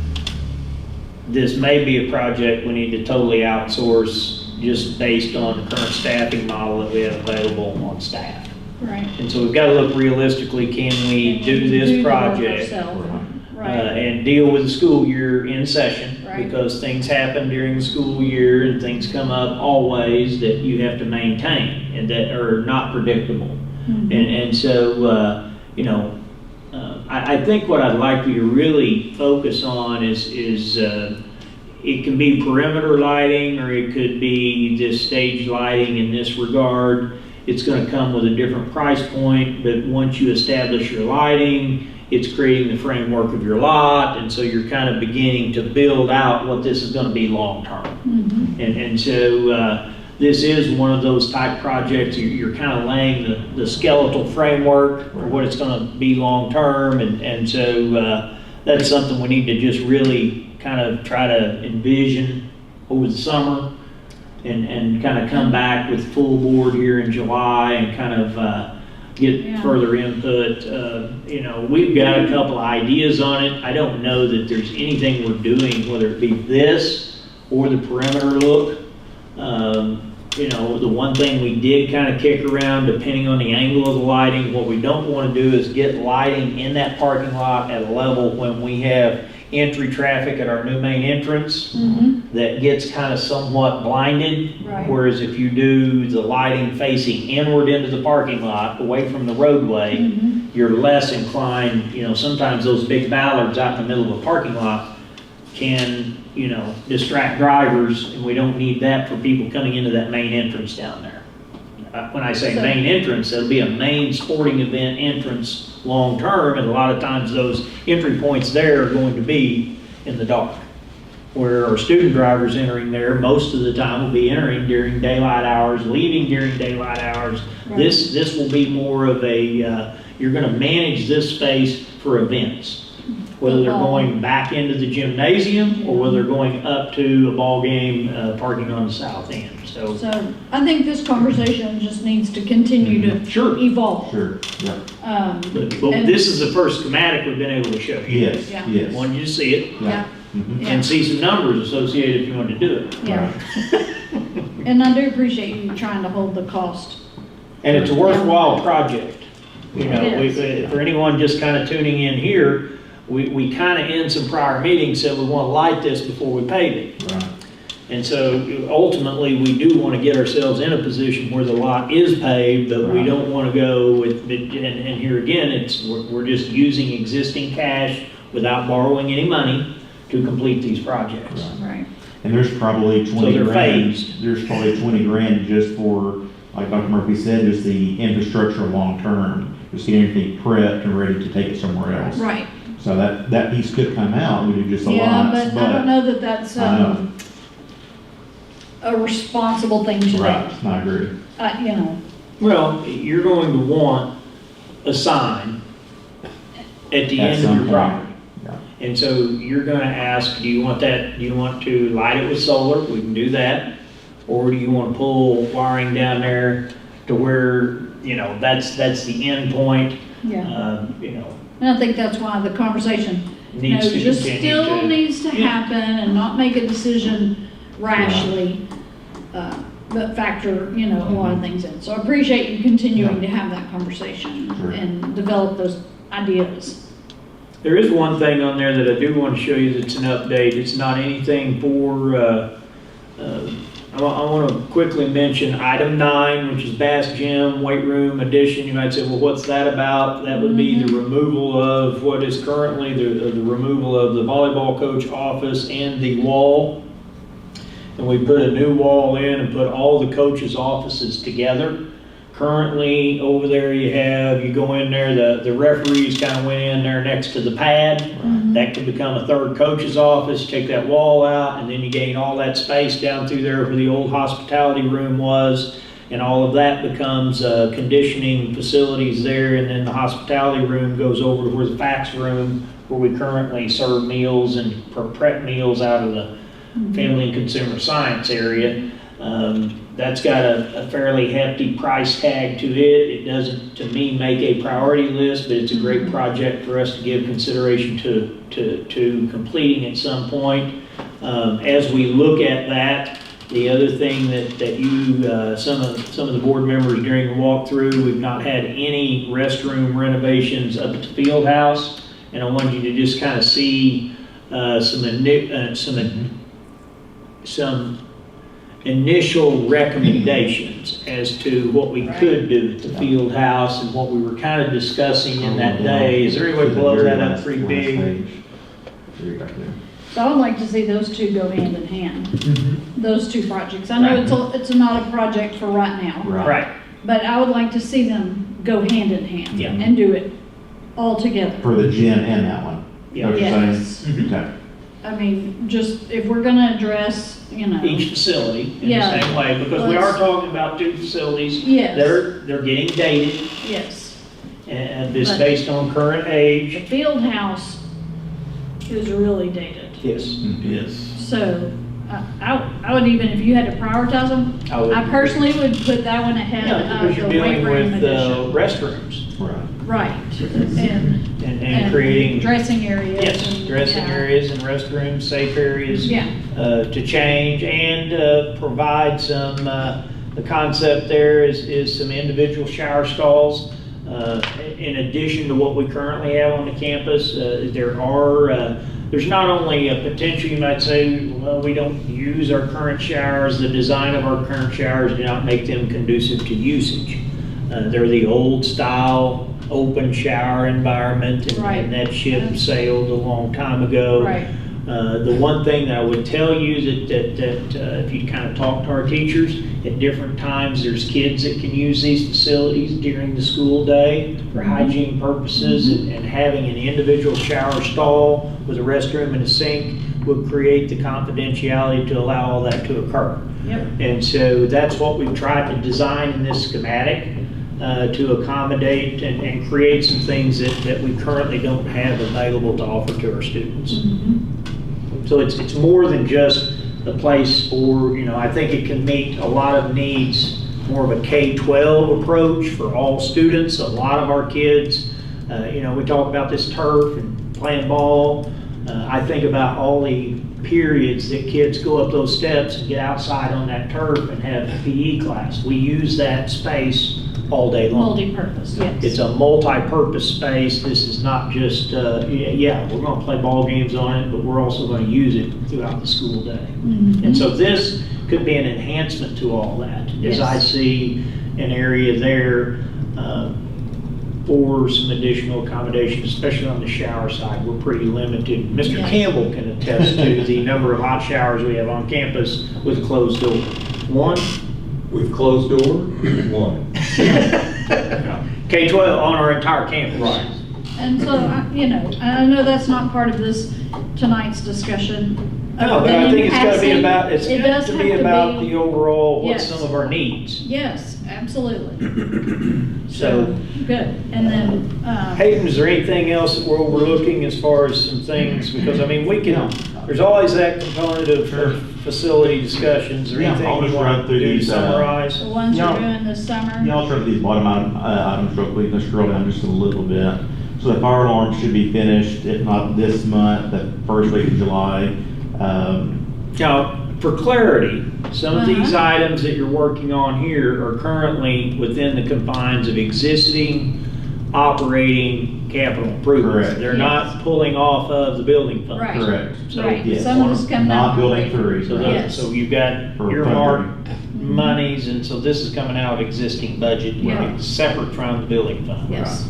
This may be a project we need to totally outsource just based on the current staffing model that we have available on staff. Right. And so we've got to look realistically, can we do this the work project? ourselves. Right. And deal with the school year in session, Right. because things happen during the school year and things come up always that you have to maintain and that are not predictable. And so, you know, I think what I'd like you to really focus on is it can be perimeter lighting, or it could be this stage lighting in this regard. It's going to come with a different price point, but once you establish your lighting, it's creating the framework of your lot, and so you're kind of beginning to build out what this is going to be long-term. And so this is one of those type projects, you're kind of laying the skeletal framework for what it's going to be long-term, and so that's something we need to just really kind of try to envision over the summer, and kind of come back with full board here in July and kind of get further input. You know, we've got a couple of ideas on it. I don't know that there's anything we're doing, whether it be this or the perimeter look. You know, the one thing we did kind of kick around, depending on the angle of the lighting, what we don't want to do is get lighting in that parking lot at a level when we have entry traffic at our new main entrance that gets kind of somewhat blinded. Right. Whereas if you do the lighting facing inward into the parking lot, away from the roadway, you're less inclined, you know, sometimes those big ballards out in the middle of a parking lot can, you know, distract drivers, and we don't need that for people coming into that main entrance down there. When I say main entrance, it'll be a main sporting event entrance long-term, and a lot of times those entry points there are going to be in the dark. Where our student drivers entering there, most of the time will be entering during daylight hours, leaving during daylight hours. Right. This will be more of a, you're gonna manage this space for events. Whether they're going back into the gymnasium or whether they're going up to a ball game, parking on the south end, so. So I think this conversation just needs to continue to Sure. evolve. Sure, yeah. But And- this is the first schematic we've been able to show you. Yes, Yeah. yes. Wanted you to see it Yeah, Mhm. yeah, and see some numbers associated if you wanted to do it. yeah. And I do appreciate you trying to hold the cost. And it's a worthwhile project. You know, It is. for anyone just kind of tuning in here, we kind of in some prior meetings said we want to light this before we pave it. Right. And so ultimately, we do want to get ourselves in a position where the lot is paved, but we Right. don't want to go with, and here again, we're just using existing cash without borrowing any money to complete these projects. Right. And there's probably 20 they're grand, phased. there's probably 20 grand just for, like Dr. Murphy said, just the infrastructure long-term, just getting everything prepped and ready to take it somewhere else. Right. So that piece could come out, we do just a Yeah, lot, but I don't know that that's, I know. a responsible thing to do. Right, I agree. You know, Well, you're going to want a sign at the At end of some your point. property. Yeah. And so you're gonna ask, do you want to light it with solar? We can do that. Or do you wanna pull wiring down there to where, you know, that's the end point? yeah. You know, And I think that's why the conversation, you know, needs to just continue still to. needs to Yeah. happen and not make a decision rashly, but factor, you know, a lot of things in. So I appreciate you continuing to have that conversation Sure. and develop those ideas. There is one thing on there that I do want to show you that's an update. It's not anything for, I want to quickly mention item 9, which is Bass Gym Weight Room addition. You might say, well, what's that about? That would be the removal of what is currently the removal of the volleyball coach office and the wall. And we put a new wall in and put all the coaches' offices together. Currently, over there you go in there, the referees kind of went in there next to the pad. That could become a third coach's office, take that wall out, and then you gain all that space down through there where the old hospitality room was. And all of that becomes conditioning facilities there, and then the hospitality room goes over to where the fax room, where we currently serve meals and prep meals out of the Family and Consumer Science area. That's got a fairly hefty price tag to it. It doesn't, to me, make a priority list, but it's a great project for us to give consideration to completing at some point. As we look at that, the other thing that you, some of the board members during the walkthrough, we've not had any restroom renovations up at the field house, and I wanted you to just kind of see some initial recommendations as to what we could do at the field house and what we were kind of discussing in that day. Is there any way to blow that up pretty big? So I would like to see those two go hand in hand, those two projects. I know it's not a project for right now, Right. but I would like to see them go hand in hand Yeah. and do it all together. For the gym and that one? Yeah. What you're saying? Yes. Okay. I mean, just if we're gonna address, you know. Each facility in the Yeah. same way, because we are Let's- talking about two facilities. Yes. They're getting dated, Yes. and it's But- based on current The age. field house is really dated. Yes. Yes. So I would even, if you had to prioritize them, I would I agree. personally would put that one ahead Yeah, of because you're the weight dealing room with addition. restrooms Right. Right, and creating. dressing areas. Yes, and- dressing yeah. areas and restrooms, safe areas. Yeah. To change and provide some, the concept there is some individual shower stalls. In addition to what we currently have on the campus, there's not only a potential, you might say, well, we don't use our current showers, the design of our current showers do not make them conducive to usage. They're the old style, open shower environment, Right. and that ship sailed a long time ago. Right. The one thing that I would tell you that if you kind of talk to our teachers, at different times, there's kids that can use these facilities during the school day for hygiene purposes, and having an individual shower stall with a restroom and a sink would create the confidentiality to allow all that to occur. Yep. And so that's what we've tried to design in this schematic, to accommodate and create some things that we currently don't have available to offer to our students. So it's more than just a place for, I think it can meet a lot of needs, more of a K-12 approach for all students. A lot of our kids, we talk about this turf and playing ball. I think about all the periods that kids go up those steps and get outside on that turf and have PE class. We use that space all day long. Multi-purpose, yes. It's a multi-purpose space. This is not just, yeah, we're gonna play ball games on it, but we're also gonna use it throughout the school day. Mhm. And so this could be an enhancement to all that, as I Yes. see an area there for some additional accommodation, especially on the shower side. We're pretty limited. Mr. Yes. Campbell can attest to the number of hot showers we have on campus with closed door. One, With closed door, one. K-12 on our entire campus. Right. And so, I know that's not part of this, tonight's discussion. No, but I think it's gotta be In about, passing, it's it got does to have be about be- the overall, what's Yes. some of our needs. Yes, absolutely. So, Good, and then, Hayden, is there anything else that we're overlooking as far as some things? Because, I mean, we can, there's always that component of facility discussions. Is there Yeah, anything I'll you just want run to through do to these, summarize? the ones Yeah. you're doing this summer. Yeah, I'll try to these bottom items real quick, let's scroll down just a little bit. So the fire alarm should be finished, if not this month, the first week of July. Now, for clarity, some of these Uh-huh. items that you're working on here are currently within the confines of existing operating capital improvements. Correct. They're Yes. not pulling off of the building fund. Right. Correct. So, Right, yes. some of this coming out. Not building three. So, correct. Yes. so you've got For earmarked Mm-hmm. monies, and so this is coming out of existing budget, Yeah. separate from the building fund. Yes.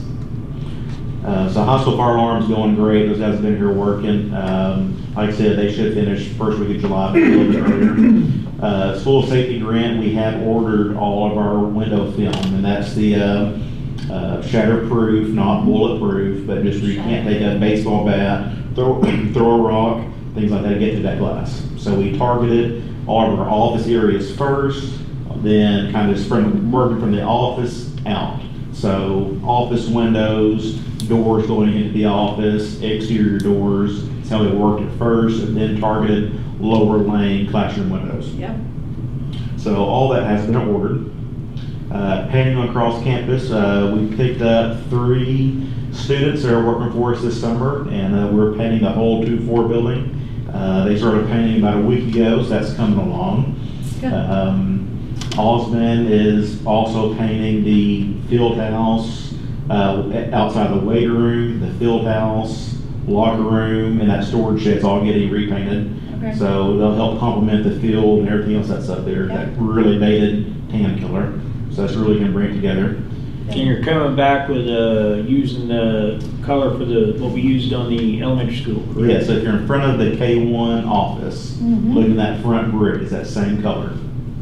So high school fire alarm's going great, those guys have been here working. Like I said, they should finish first week of July, but a little bit earlier. School safety grant, we have ordered all of our window film, and that's the shatterproof, not bulletproof, but just where you can't take a baseball bat, throw a rock, things like that to get through that glass. So we targeted all of our office areas first, then kind of working from the office out. So office windows, doors going into the office, exterior doors, that's how we worked at first, and then targeted lower lane classroom windows. Yep. So all that has been ordered. Painting across campus, we picked up 3 students that are working for us this summer, and we're painting the whole 2-4 building. They started painting about a week ago, so that's coming along. Good. Osman is also painting the field house, outside the weight room, the field house, locker room, and that storage shed's all getting repainted. Okay. So they'll help complement the field and everything else that's up there, that really dated tan color. So that's really gonna bring it together. And you're coming back with, using the color for what we used on the elementary school, correct? Yeah, so if you're in front of the K1 office, Mhm. looking at that front brick, it's that same color.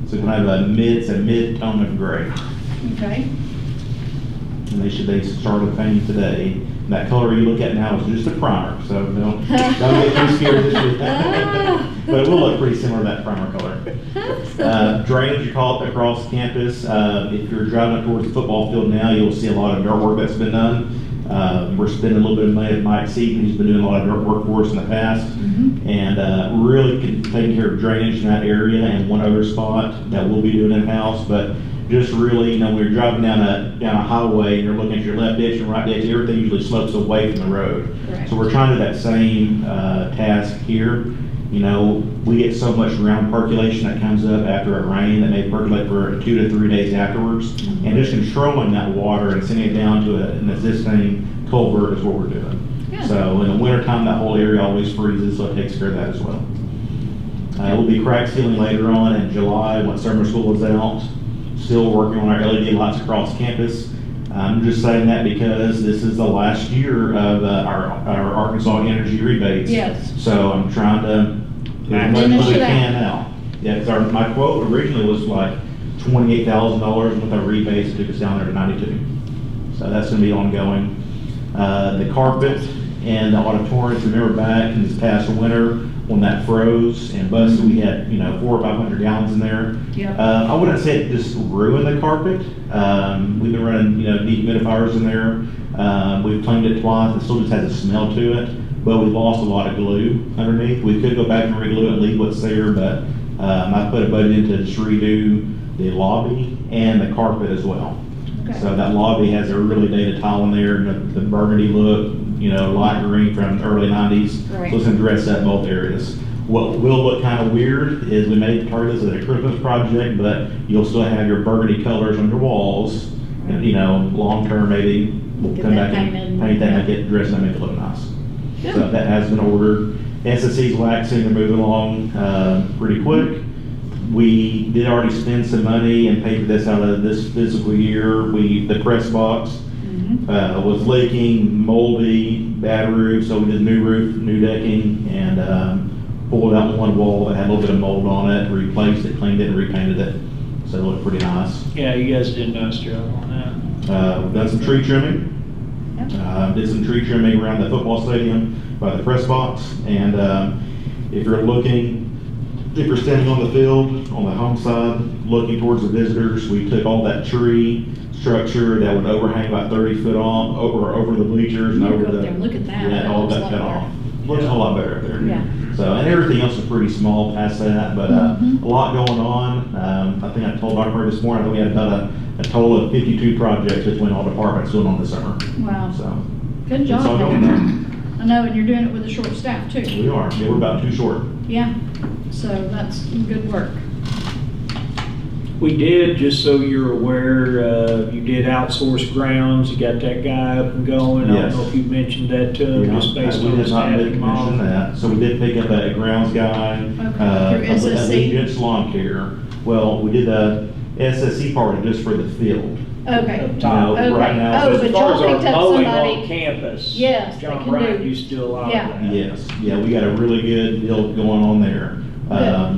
So it's gonna have a mid-tone of gray. Okay. And they started painting today. And that color you look at now is just a primer, so don't get too scared this year. But it will look pretty similar to that primer color. Drainage, you call it across campus. If you're driving up towards the football field now, you'll see a lot of dirt work that's been done. We're spending a little bit of money with Mike Seaton, who's been doing a lot of dirt work for us in the past. And really taking care of drainage in that area and one other spot that we'll be doing in-house. But just really, when you're driving down a highway and you're looking at your left ditch and right ditch, everything usually slopes away from the road. Correct. So we're trying to do that same task here. We get so much ground percolation that comes up after a rain that may percolate for 2 to 3 days afterwards. And just controlling that water and sending it down to an existing culvert is what we're doing. Good. So in the wintertime, that whole area always freezes, so it takes care of that as well. We'll be crack sealing later on in July when summer school is out. Still working on our LED lights across campus. I'm just saying that because this is the last year of our Arkansas energy rebates. Yes. So I'm trying to do as much Finish as we it out. can now. Yeah, because my quote originally was like $28,000 with our rebates, it took us down there to 92. So that's gonna be ongoing. The carpet and the auditorium, remember back in this past winter when that froze and busted, we had, 400 or 500 gallons in there. Yep. I wouldn't say it just ruined the carpet. We've been running, dehumidifiers in there. We've cleaned it twice. It still just has a smell to it, but we lost a lot of glue underneath. We could go back and re-glue it and leave what's there, but I put a budget in to just redo the lobby and the carpet as well. Okay. So that lobby has a really dated tile in there, the burgundy look, light green from the early 90s. Right. So it's gonna dress up both areas. What will look kind of weird is we may target this as a Christmas project, but you'll still have your burgundy colors on your walls. And, you know, long-term, maybe we'll Get come that back and painted, paint that, yeah. make it, dress and make it look nice. Good. So that has been ordered. SSC's waxing, they're moving along pretty quick. We did already spend some money and paid for this out of this fiscal year. The press box was leaking, moldy, bad roof, so we did new roof, new decking, and pulled out one wall that had a little bit of mold on it, replaced it, cleaned it, and repainted it. So it looked pretty nice. Yeah, you guys did a nice job on that. We've done some tree trimming. Did some tree trimming around the football stadium by the press box. And if you're standing on the field, on the home side, looking towards the visitors, we took all that tree structure that would overhang about 30 foot off, over the bleachers and over Look up the. there, look at that. Yeah, That all looks a that lot cut better. off. Looks a lot better up there. Yeah. So, and everything else is pretty small past that, but a lot going on. I think I told Dr. this morning that we had about a total of 52 projects between all departments going on this summer. Wow. So, Good it's all job. going Hayden. on. I know, and you're doing it with a short staff too. We are. Yeah, we're about too short. Yeah, so that's good work. We did, just so you're aware, you did outsource grounds, you got that guy up and going. I Yes. don't know if you mentioned that to him, just based We on the did not make staffing mention model. that. So we did pick up a grounds guy. Okay. Through SSC? Allegiance Lawn Care. Well, we did the SSC part just for the field. Okay. Up top. No, right now, Oh, As but far as y'all our picked up mowing on somebody. campus. Yes, they John can Bryant do- used to do a lot of Yeah. that. Yes, yeah, we got a really good deal going on there.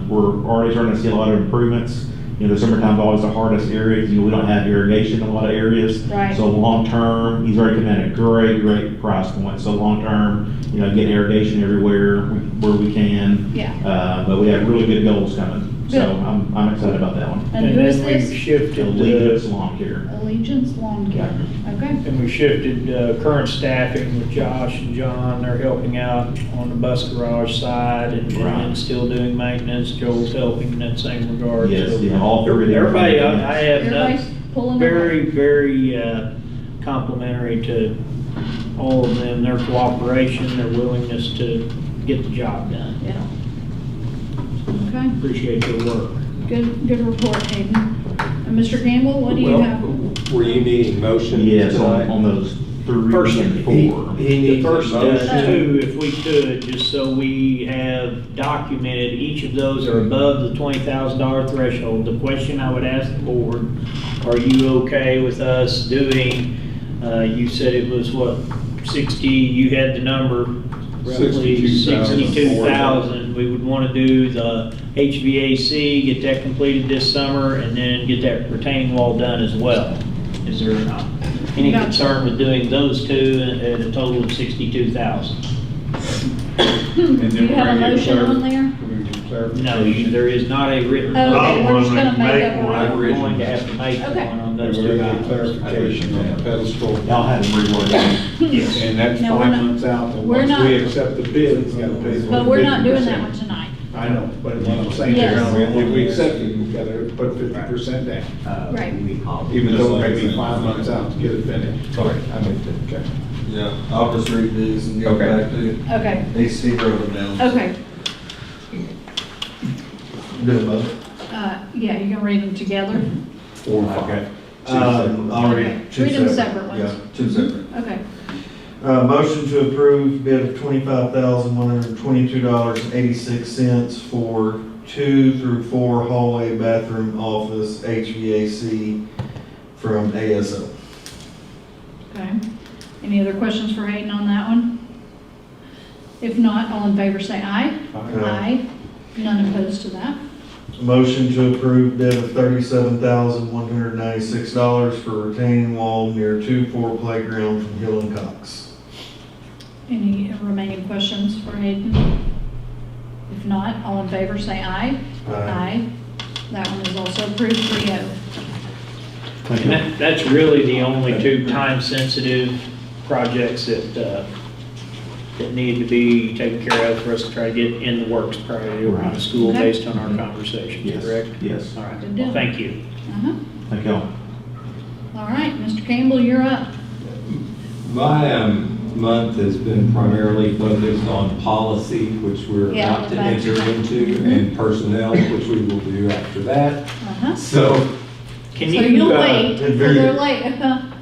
We're already starting to see a lot of improvements. You know, the summertime's always the hardest area, 'cause, you know, we don't have irrigation in a lot of areas. Right. So long-term, he's already come in at a great price point. So long-term, you know, get irrigation everywhere where we can. Yeah. But we have really good goals coming. So Good. I'm excited about that one. And who is then we've this? shifted, Allegiance Lawn Care. Allegiance Lawn Care. Okay. and we shifted current staffing with Josh and John. They're helping out on the bus garage side and Right. then still doing maintenance. Joel's helping in that same regard. Yes, So yeah, all three of them. Everybody, I have Everybody's nothing, pulling very complimentary to all of them, their cooperation, their willingness to get the job done. Yeah. Okay, Appreciate your work. good report, Hayden. And Mr. Campbell, what do you have? Were you needing motion Yes, tonight? on those First, 3 and He 4. he The needs a first motion. two, if we could, just so we have documented, each of those are above the $20,000 threshold. The question I would ask the board, are you okay with us doing, you said it was what, 60, you had the number, roughly 62,000. 62,000. We would want to do the HVAC, get that completed this summer, and then get that retaining wall done as well. Is there any Gotcha. concern with doing those two at a total of 62,000? And Do you have a motion on there? No, there is not a written. Oh, okay, we're just I'll gonna make up make a one. We're rule. going to have to make Okay. one on We're those going two to get items. clarification on the pedestal. Y'all had them reworded. Yes. And that's No, we're 5 not- months out, and we're once not- we accept the bid, it's got to pay for But we're not doing that one tonight. I know, but what I'm saying Yes. is, if we accept it, we've got to put 50% down. Right. Even though it may be 5 months out to get it finished. Sorry, I missed it, okay. Yeah, I'll just read these and get Okay. back to you. Okay, AC wrote them down. okay. Do them both. Yeah, you can read them together? 4 and 5. I'll Okay. read two Read them separate. separate ones. Yeah, two separate. Okay. Motion to approve bid of $25,122.86 for 2 through 4 hallway bathroom office HVAC from ASO. Okay. Any other questions for Hayden on that one? If not, all in favor say aye. Aye. None opposed to that. Motion to approve bid of $37,196 for retaining wall near 2-4 playground from Hill and Cox. Any remaining questions for Hayden? If not, all in favor say aye. Aye. That one is also approved 3-0. Thank And you. that's really the only two time-sensitive projects that need to be taken care of for us to try to get in the works prior to opening the school Okay. based on our conversations, Yes, correct? yes. All right, Good deal. well, thank you. Uh-huh. Thank y'all. All right, Mr. Campbell, you're up. My month has been primarily focused on policy, which we're Yeah, about to about enter to. into, and personnel, which we will do after that. Uh-huh. So, Can So you, you'll wait for very- their late,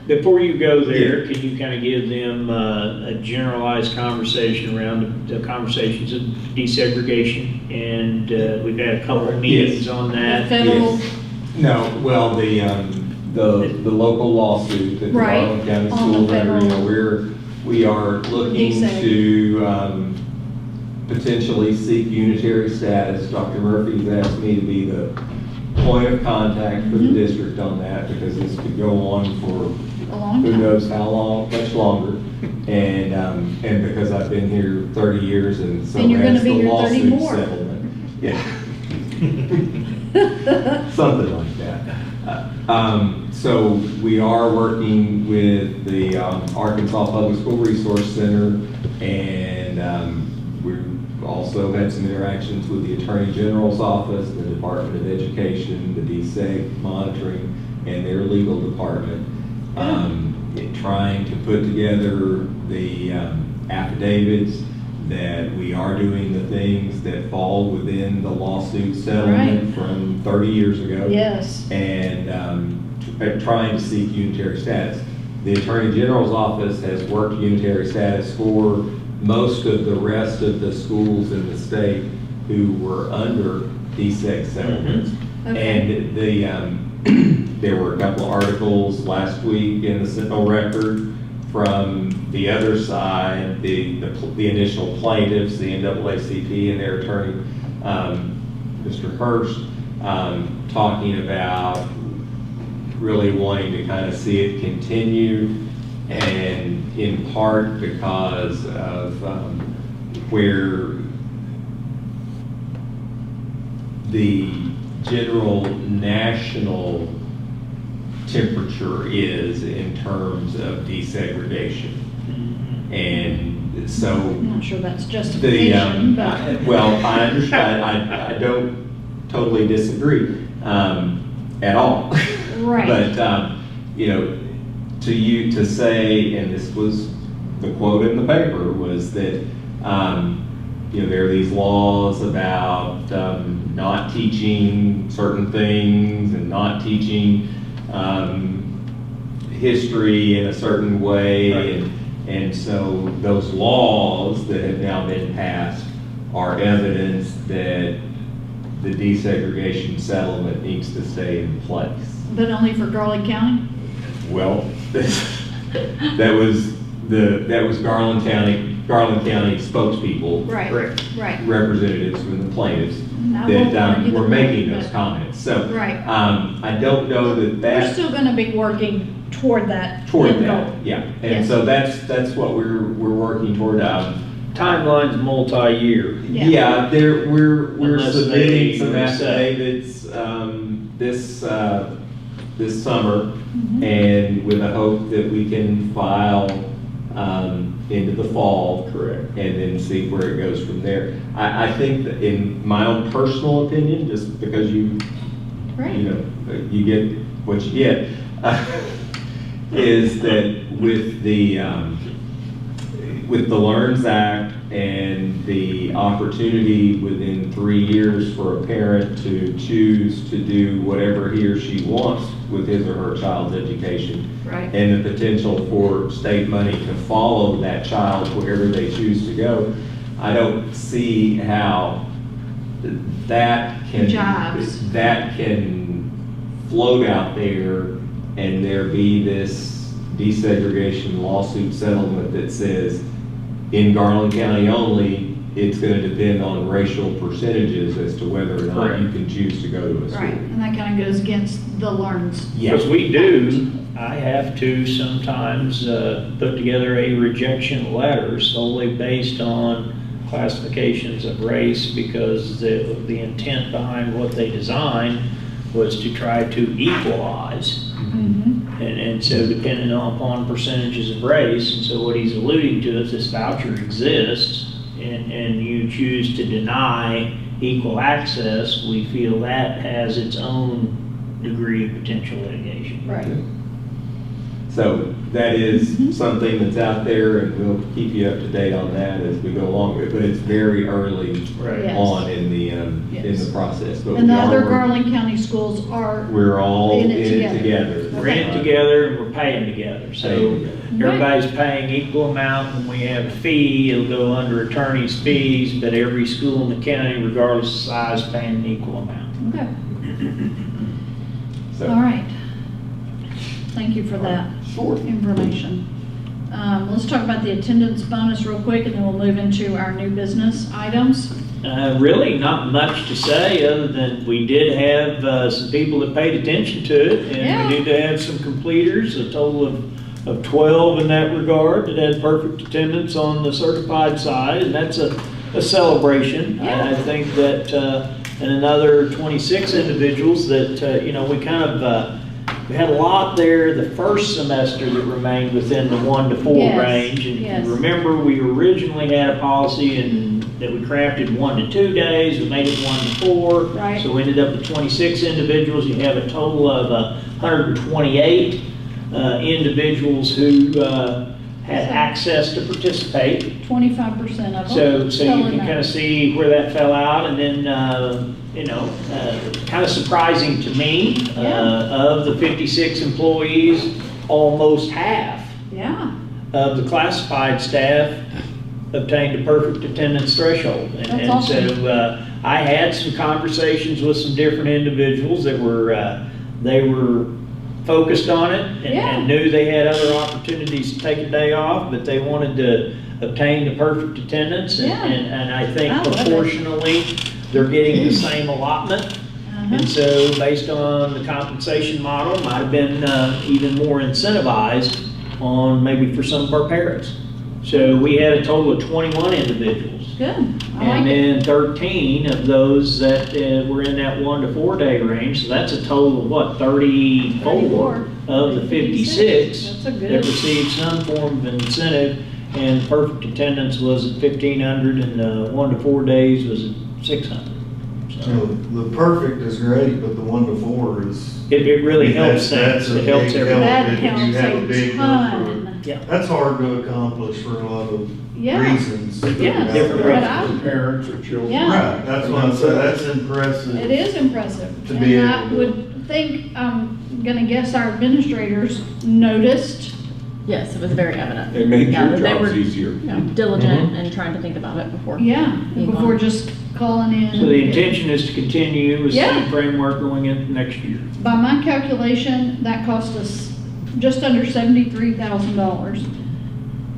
before you go there, can you kind of give them a generalized conversation around the conversations of desegregation? And we've had a couple of meetings on the that. federal, yes. No, well, the local lawsuit that the Right, Garland County on the Schools are, you know, federal- we are looking Deseg. to potentially seek unitary status. Dr. Murphy's asked me to be the point of contact for the Mhm. district on that, because this could go on for a long who time. knows how long, much longer. And because I've been here 30 years, and so And you're gonna has be the here 30 lawsuit more. settlement. Yeah. Something like that. So we are working with the Arkansas Public School Resource Center, and we've also had some interactions with the Attorney General's office, the Department of Education, the DSEG monitoring, and their legal department, trying to put together the affidavits that we are doing the things that fall within the lawsuit settlement from 30 years ago. Yes, And trying to seek unitary status. The Attorney General's office has worked unitary status for most of the rest of the schools in the state who were under DSEG settlements. Okay. And there were a couple of articles last week in the Sentinel Record from the other side, the initial plaintiffs, the NAACP and their attorney, Mr. Hurst, talking about really wanting to kind of see it continue, and in part because of where the general national temperature is in terms of desegregation. And so I'm not sure that's the, justification, but. well, I understand, I don't totally disagree at all. Right. But, you know, to say, and this was the quote in the paper, was that, you know, there are these laws about not teaching certain things and not teaching history in a certain way. Right. And so those laws that have now been passed are evidence that the desegregation settlement needs to stay in place. But only for Garland County? Well, that was Garland County spokespeople. Right, Correct. right. Representatives from the plaintiffs I won't that argue the were making point, those but- comments. So, Right. I don't know that We're that, still gonna be working toward that. toward end that, goal. yeah. And Yes. so that's what we're working toward. Timeline's multi-year. Yeah. Yeah, we're Unless submitting they some reset. affidavits, this summer, Mhm. and with a hope that we can file, into the fall. Correct. And then see where it goes from there. I think that in my own personal opinion, just because you Right. know, you get what you get, is that with the LEARNS Act and the opportunity within 3 years for a parent to choose to do whatever he or she wants with his or her child's education, Right. and the potential for state money to follow that child wherever they choose to go, I don't see how that can float out there and there be this desegregation lawsuit settlement that says in Garland County only, it's going to depend on racial percentages as to whether or not you can choose to go to a school. Right, and that kind of goes against the LEARNS. Yeah. Because we do, I have to sometimes put together a rejection letter solely based on classifications of race, because the intent behind what they designed was to try to equalize. Mhm. And so depending upon percentages of race, and so what he's alluding to is this voucher exists, and you choose to deny equal access, we feel that has its own degree of potential litigation. Right. So that is something that's out there, and we'll keep you up to date on that as we go along with it, but it's very early Right. Yes. on in Yes. the process. But And the we other are- Garland County schools are, We're all in in it it together. together. We're in it together and we're paying together. So Paying together. everybody's paying equal amount. When we have a fee, it'll go under attorney's fees, but every school in the county, regardless of size, paying an equal amount. okay, So- all right. Thank you for that Sure. information. Let's talk about the attendance bonus real quick, and then we'll move into our new business items. Really not much to say, other than we did have some people that paid attention to it, Yeah. and we did have some completers, a total of 12 in that regard, that had perfect attendance on the certified side, and that's a celebration. Yeah. I think that, and another 26 individuals that, we kind of, we had a lot there the first semester that remained within the 1 to 4 Yes, range. And yes. remember, we originally had a policy that we crafted 1 to 2 days, we made it 1 to 4. Right. So we ended up with 26 individuals. You have a total of 128 individuals who had access to participate. 25% of them. So you can kind of see where that fell out, and then, kind of surprising to me, of the 56 employees, almost half Yeah, of the classified staff obtained a perfect attendance threshold. That's And awesome. so I had some conversations with some different individuals that were, they were focused on it Yeah. and knew they had other opportunities to take a day off, but they wanted to obtain the perfect attendance. Yeah. And I think I love it. proportionally, they're getting the same allotment. uh-huh. And so, based on the compensation model, might have been even more incentivized on maybe for some of our parents. So we had a total of 21 individuals. Good, I And like it. then 13 of those that were in that 1 to 4 day range. So that's a total of what, 34 of the 56 That's a that good, received some form of incentive. And perfect attendance was at 1,500, and 1 to 4 days was at 600. So the perfect is great, but the 1 to 4 is. It really helps That's things. a It helps big everyone. help. that if you helps have a a big number. ton. Yeah. That's hard to accomplish for a lot of Yeah. reasons. Yes, Different but reasons. I- Parents or children. Yeah. Right, that's what I'm saying, that's impressive. It is impressive. To be And I able to- would think, I'm gonna guess our administrators noticed. Yes, it was very evident. It made Yeah, your that they jobs were, easier. you know, diligent and trying to think about it before. Yeah, Being before on. just calling in. So the intention is to continue with the Yeah. same framework going into next year. By my calculation, that cost us just under $73,000.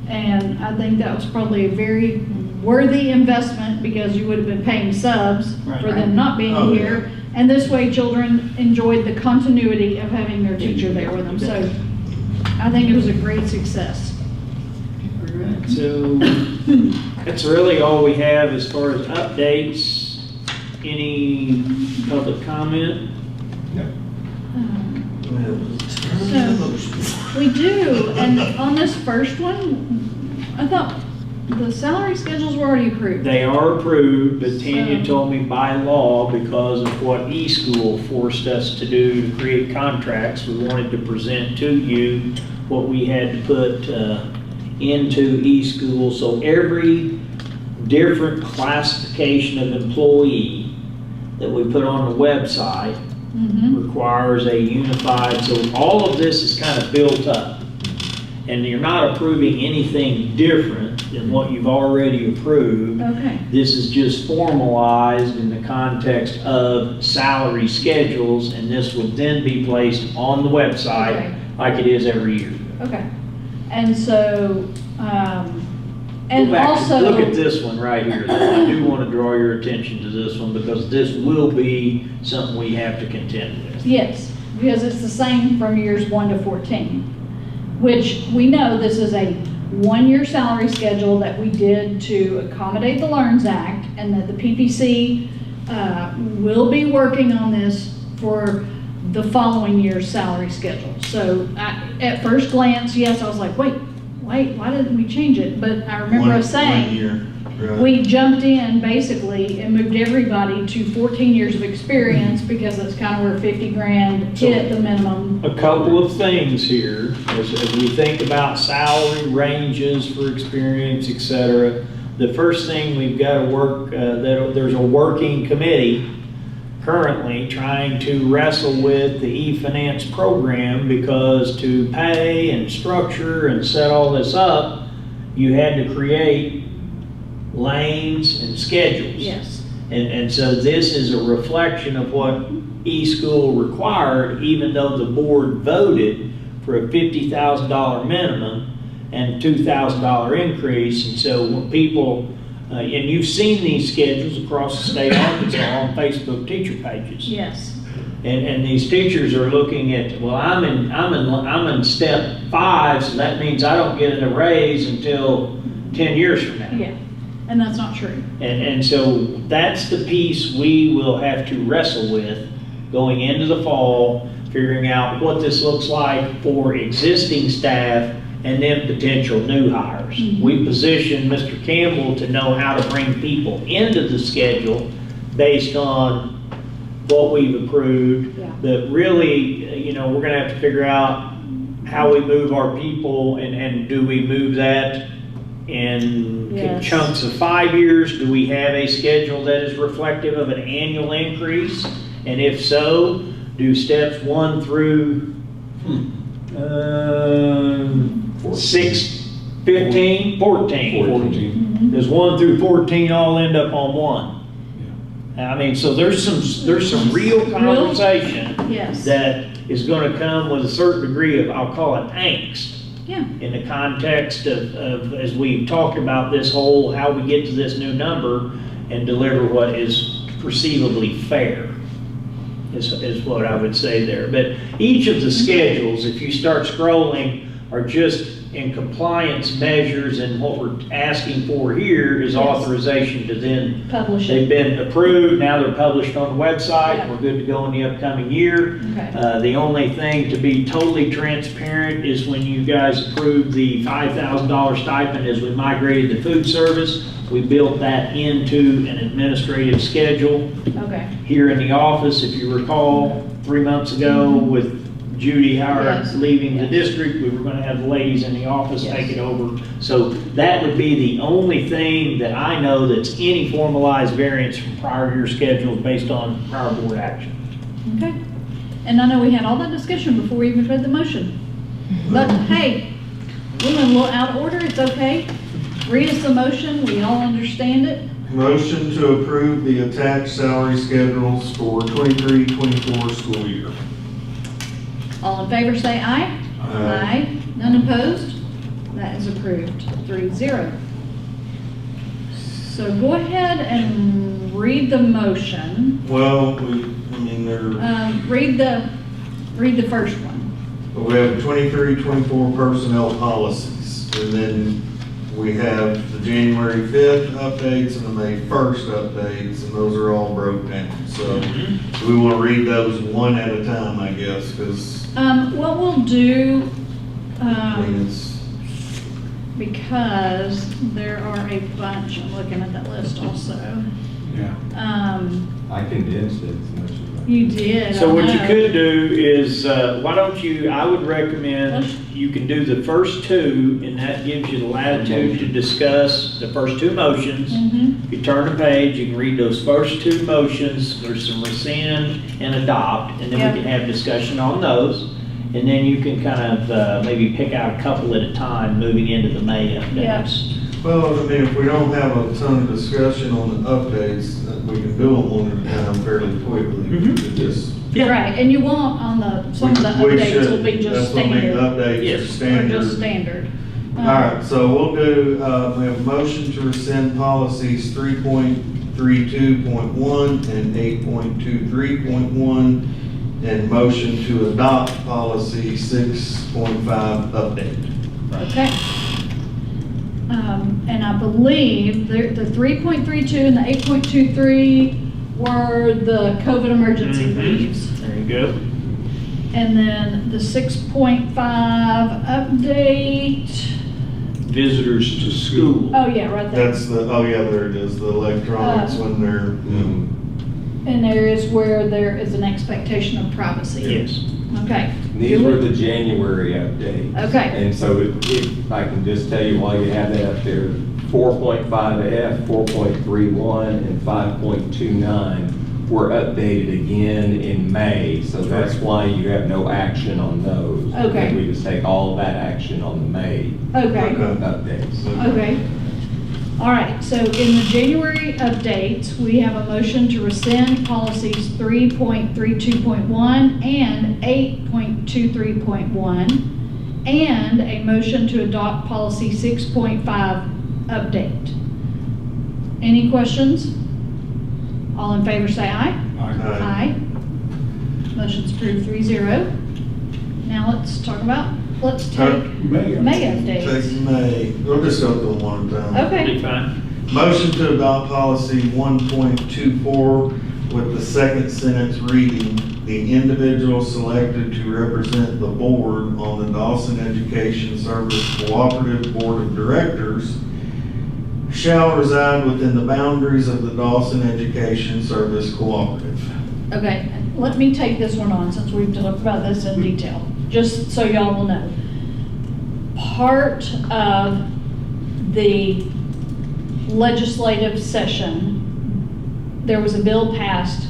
And I think that was probably a very worthy investment, because you would have been paying subs for Right. them not being Oh, yeah. here. And this way, children enjoyed the continuity of having their teacher there with them. So I think it was a great success. So that's really all we have as far as updates. Any public comment? No. So, we do, and on this first one, I thought the salary schedules were already approved. They are approved, but Tanya So- told me by law, because of what eSchool forced us to do to create contracts, we wanted to present to you what we had to put into eSchool. So every different classification of employee that we put on the website Mhm. requires a unified, so all of this is kind of built up. And you're not approving anything different than what you've already approved. Okay, This is just formalized in the context of salary schedules, and this would then be placed on the Okay. website like it is every year. okay. And so, and Go back and also. look at this one right here. I do want to draw your attention to this one, because this will be something we have to contend with. Yes, because it's the same from years 1 to 14, which we know this is a one-year salary schedule that we did to accommodate the LEARNS Act, and that the PPC will be working on this for the following year's salary schedule. So at first glance, yes, I was like, wait, why didn't we change it? But I remember us saying, One year. Right. We jumped in basically and moved everybody to 14 years of experience because that's kind of where 50 grand hit the minimum. A couple of things here, as we think about salary ranges for experience, et cetera. The first thing we've got to work, there's a working committee currently trying to wrestle with the e-finance program, because to pay and structure and set all this up, you had to create lanes and schedules. Yes. And so this is a reflection of what e-school required, even though the board voted for a $50,000 minimum and $2,000 increase. And so when people, and you've seen these schedules across the state of Arkansas on Facebook teacher pages. Yes. And these teachers are looking at, well, I'm in step 5, so that means I don't get a raise until 10 years from now. Yeah. And that's not true. And so that's the piece we will have to wrestle with going into the fall, figuring out what this looks like for existing staff and then potential new hires. We position Mr. Campbell to know how to bring people into the schedule based on what we've approved. Yeah. But really, we're gonna have to figure out how we move our people, and do we move that in Yes. chunks of 5 years? Do we have a schedule that is reflective of an annual increase? And if so, do steps 1 through 6, 15, 14? 14. Does 1 through 14 all end up on 1? I mean, so there's some real conversation Yes. that is gonna come with a certain degree of, I'll call it angst, Yeah. in the context of, as we've talked about this whole, how we get to this new number and deliver what is perceivably fair, is what I would say there. But each of the schedules, if you start scrolling, are just in compliance measures, and what we're asking for here is Yes. authorization to then, Publish they've it. been approved, now they're published on the website, Yeah. we're good to go in the upcoming year. Okay. The only thing, to be totally transparent, is when you guys approved the $5,000 stipend as we migrated to food service, we built that into an administrative schedule Okay. here in the office. If you recall, 3 months ago with Judy Howard Yes. leaving the Yes. district, we were gonna have the ladies in the office Yes. take it over. So that would be the only thing that I know that's any formalized variance from prior year schedules based on prior board action. Okay. And I know we had all that discussion before we even read the motion. But hey, we went a little out of order, it's okay. Read us the motion, we all understand it. Motion to approve the attached salary schedules for 23-24 school year. All in favor say aye. Aye. None opposed? That is approved, 3-0. So go ahead and read the motion. Well, they're, Read the first one. we have 23-24 personnel policies, and then we have the January 5th updates and the May 1st updates, and those are all broke down. So we want to read those one at a time, I guess, because, What we'll do, it's, because there are a bunch, I'm looking at that list also. Yeah. I condensed it as much as I. You did. So I what you know. could do is, why don't you, I would recommend, you can do the first 2, and that gives you the latitude to discuss the first 2 motions. Mhm. If you turn the page, you can read those first 2 motions, there's some rescind and adopt, and then Yeah. we can have discussion on those. And then you can kind of maybe pick out a couple at a time, moving into the May updates. well, if we don't have a ton of discussion on the updates, we can do them one at a time fairly quickly. Mhm. It just- Right, and you won't on some of the we updates should- will be just that's what make the standard. updates Yes. are Or standard. just standard. All right, so we'll do, we have a motion to rescind policies 3.32.1 and 8.23.1, and motion to adopt policy 6.5 update. Okay. And I believe the 3.32 and the 8.23 were the COVID emergency Mhm. leaves. There you go. And then the 6.5 update visitors to school. Oh, yeah, right there. That's the, oh yeah, there it is, the electronics when they're, In areas where there is an expectation of privacy. Yes. Okay. These were the January updates. Okay. And so if I can just tell you while you have that up there, 4.5F, 4.31, and 5.29 were updated again in May. So that's why you have no action on those. Okay. We just take all that action on the May Okay. updates. Okay. All right, so in the January updates, we have a motion to rescind policies 3.32.1 and 8.23.1, and a motion to adopt policy 6.5 update. Any questions? All in favor say aye. Aye. Motion's approved 3-0. Now let's take May. May updates. take May, we'll just go through them one at a time. Okay. Be fine. Motion to adopt policy 1.24 with the second sentence reading, the individual selected to represent the board on the Dawson Education Service Cooperative Board of Directors shall reside within the boundaries of the Dawson Education Service Cooperative. Okay, let me take this one on since we've talked about this in detail, just so y'all will know. Part of the legislative session, there was a bill passed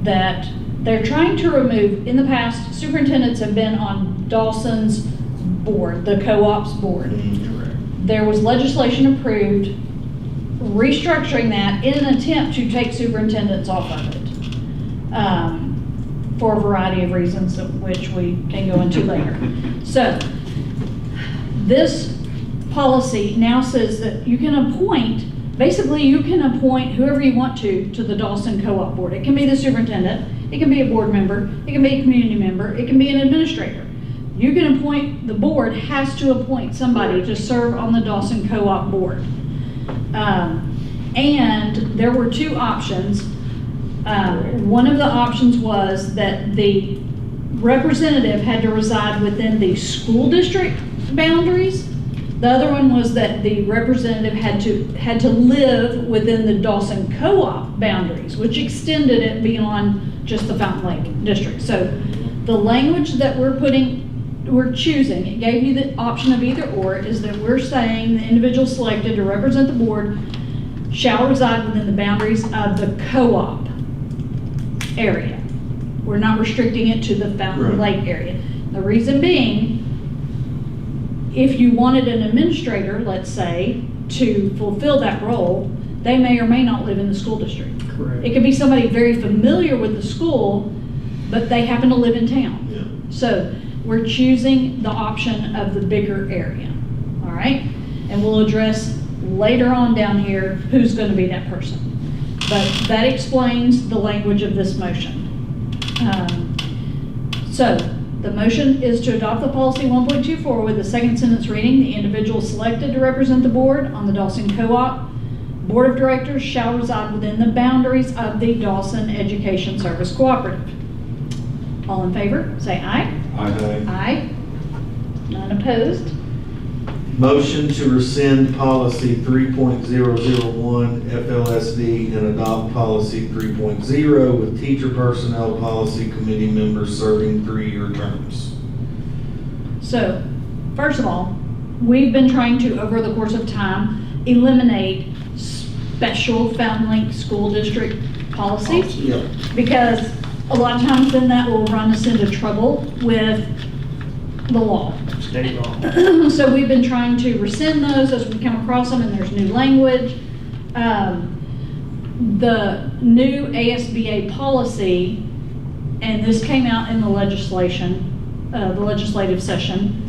that they're trying to remove. In the past, superintendents have been on Dawson's board, the co-ops board. There was legislation approved restructuring that in an attempt to take superintendents off of it. For a variety of reasons, of which we can go into later. So, this policy now says that you can appoint, basically you can appoint whoever you want to the Dawson Co-op Board. It can be the superintendent, it can be a board member, it can be a community member, it can be an administrator. You can appoint, the board has to appoint somebody to serve on the Dawson Co-op Board. And there were two options. One of the options was that the representative had to reside within the school district boundaries. The other one was that the representative had to live within the Dawson Co-op boundaries, which extended it beyond just the Fountain Lake district. So the language that we're choosing, it gave you the option of either or, is that we're saying the individual selected to represent the board shall reside within the boundaries of the co-op area. We're not restricting it to the Fountain Lake area. The reason being, if you wanted an administrator, let's say, to fulfill that role, they may or may not live in the school district. Correct. It could be somebody very familiar with the school, but they happen to live in town. Yeah. So we're choosing the option of the bigger area, all right? And we'll address later on down here who's going to be that person. But that explains the language of this motion. So the motion is to adopt the policy 1.24 with the second sentence reading, the individual selected to represent the board on the Dawson Co-op Board of Directors shall reside within the boundaries of the Dawson Education Service Cooperative. All in favor, say aye. Aye. Aye. None opposed. Motion to rescind policy 3.001 FLSD and adopt policy 3.0 with teacher personnel policy committee members serving 3-year terms. So, first of all, we've been trying to, over the course of time, eliminate special Fountain Lake School District policies. Yep. Because a lot of times then that will run us into trouble with the law. State law. So we've been trying to rescind those as we come across them and there's new language. The new ASBA policy, and this came out in the legislation, the legislative session,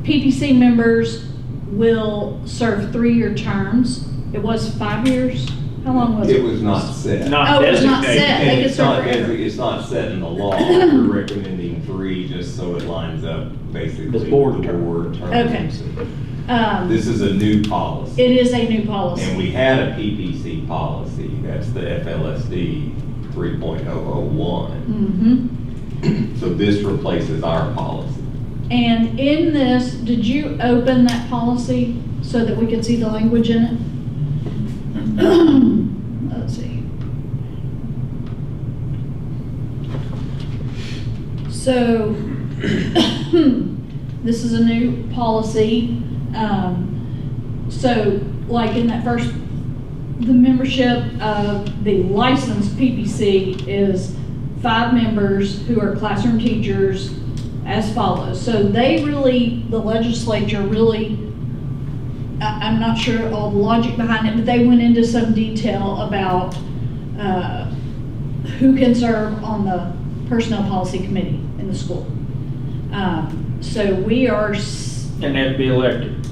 PPC members will serve 3-year terms. It was 5 years. How long was it? It was not set. Not Oh, it's not designated. set. They And could it's serve not, forever. it's not set in the law. We're recommending 3 just so it lines up basically. The board with the term. board terms. Okay. This is a new policy. It is a new policy. And we had a PPC policy, that's the FLSD 3.001. Mm-hmm. So this replaces our policy. And in this, did you open that policy so that we could see the language in it? Let's see. So, this is a new policy. So, like in that first, the membership of the licensed PPC is 5 members who are classroom teachers as follows. So they really, the legislature really, I'm not sure all the logic behind it, but they went into some detail about who can serve on the personnel policy committee in the school. So we are, And have to be elected.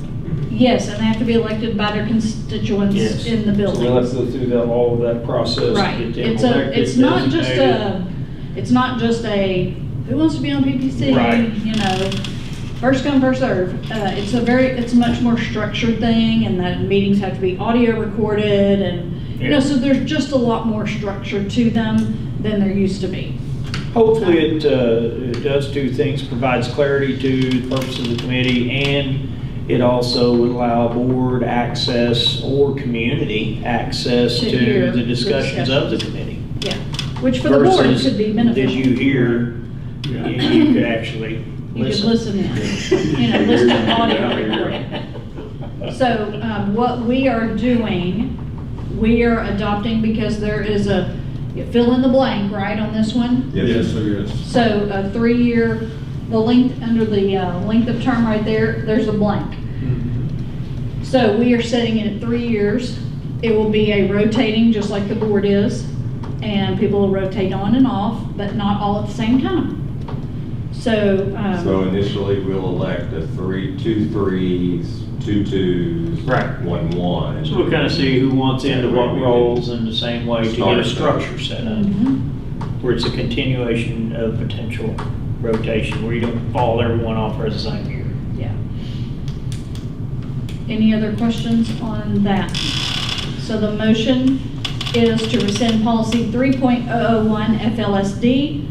yes, and they have to be elected by their constituents Yes. in the building. So we'll have to go through all of that process. Right, Get them it's elected, it's not just designated. it's not just a, who wants to be on PPC? Right. You know, first come, first serve. It's a much more structured thing, and that meetings have to be audio recorded, and, you know, Yeah. so there's just a lot more structure to them than there used to be. Hopefully it does two things, provides clarity to the purpose of the committee, and it also would allow board access or community access To hear to the the discussions of the discussions. committee. Yeah, which for the board Versus, could be beneficial. did you hear, you could actually You could listen. listen in, you know, listen to audio recording. So, what we are doing, we are adopting, because there is a, you fill in the blank, right, on this one? Yes, there is. So a 3-year, the length, under the length of term right there, there's a blank. So we are setting it at 3 years. It will be a rotating, just like the board is, and people will rotate on and off, but not all at the same time. So, So initially, we'll elect two 3s, 2 2s. Right. 1 1. So we'll kind of see who wants into what roles in the same way to get a Start. structure set up, mhm. where it's a continuation of potential rotation, where you don't fall everyone off for the same year. Yeah. Any other questions on that? So the motion is to rescind policy 3.001 FLSD,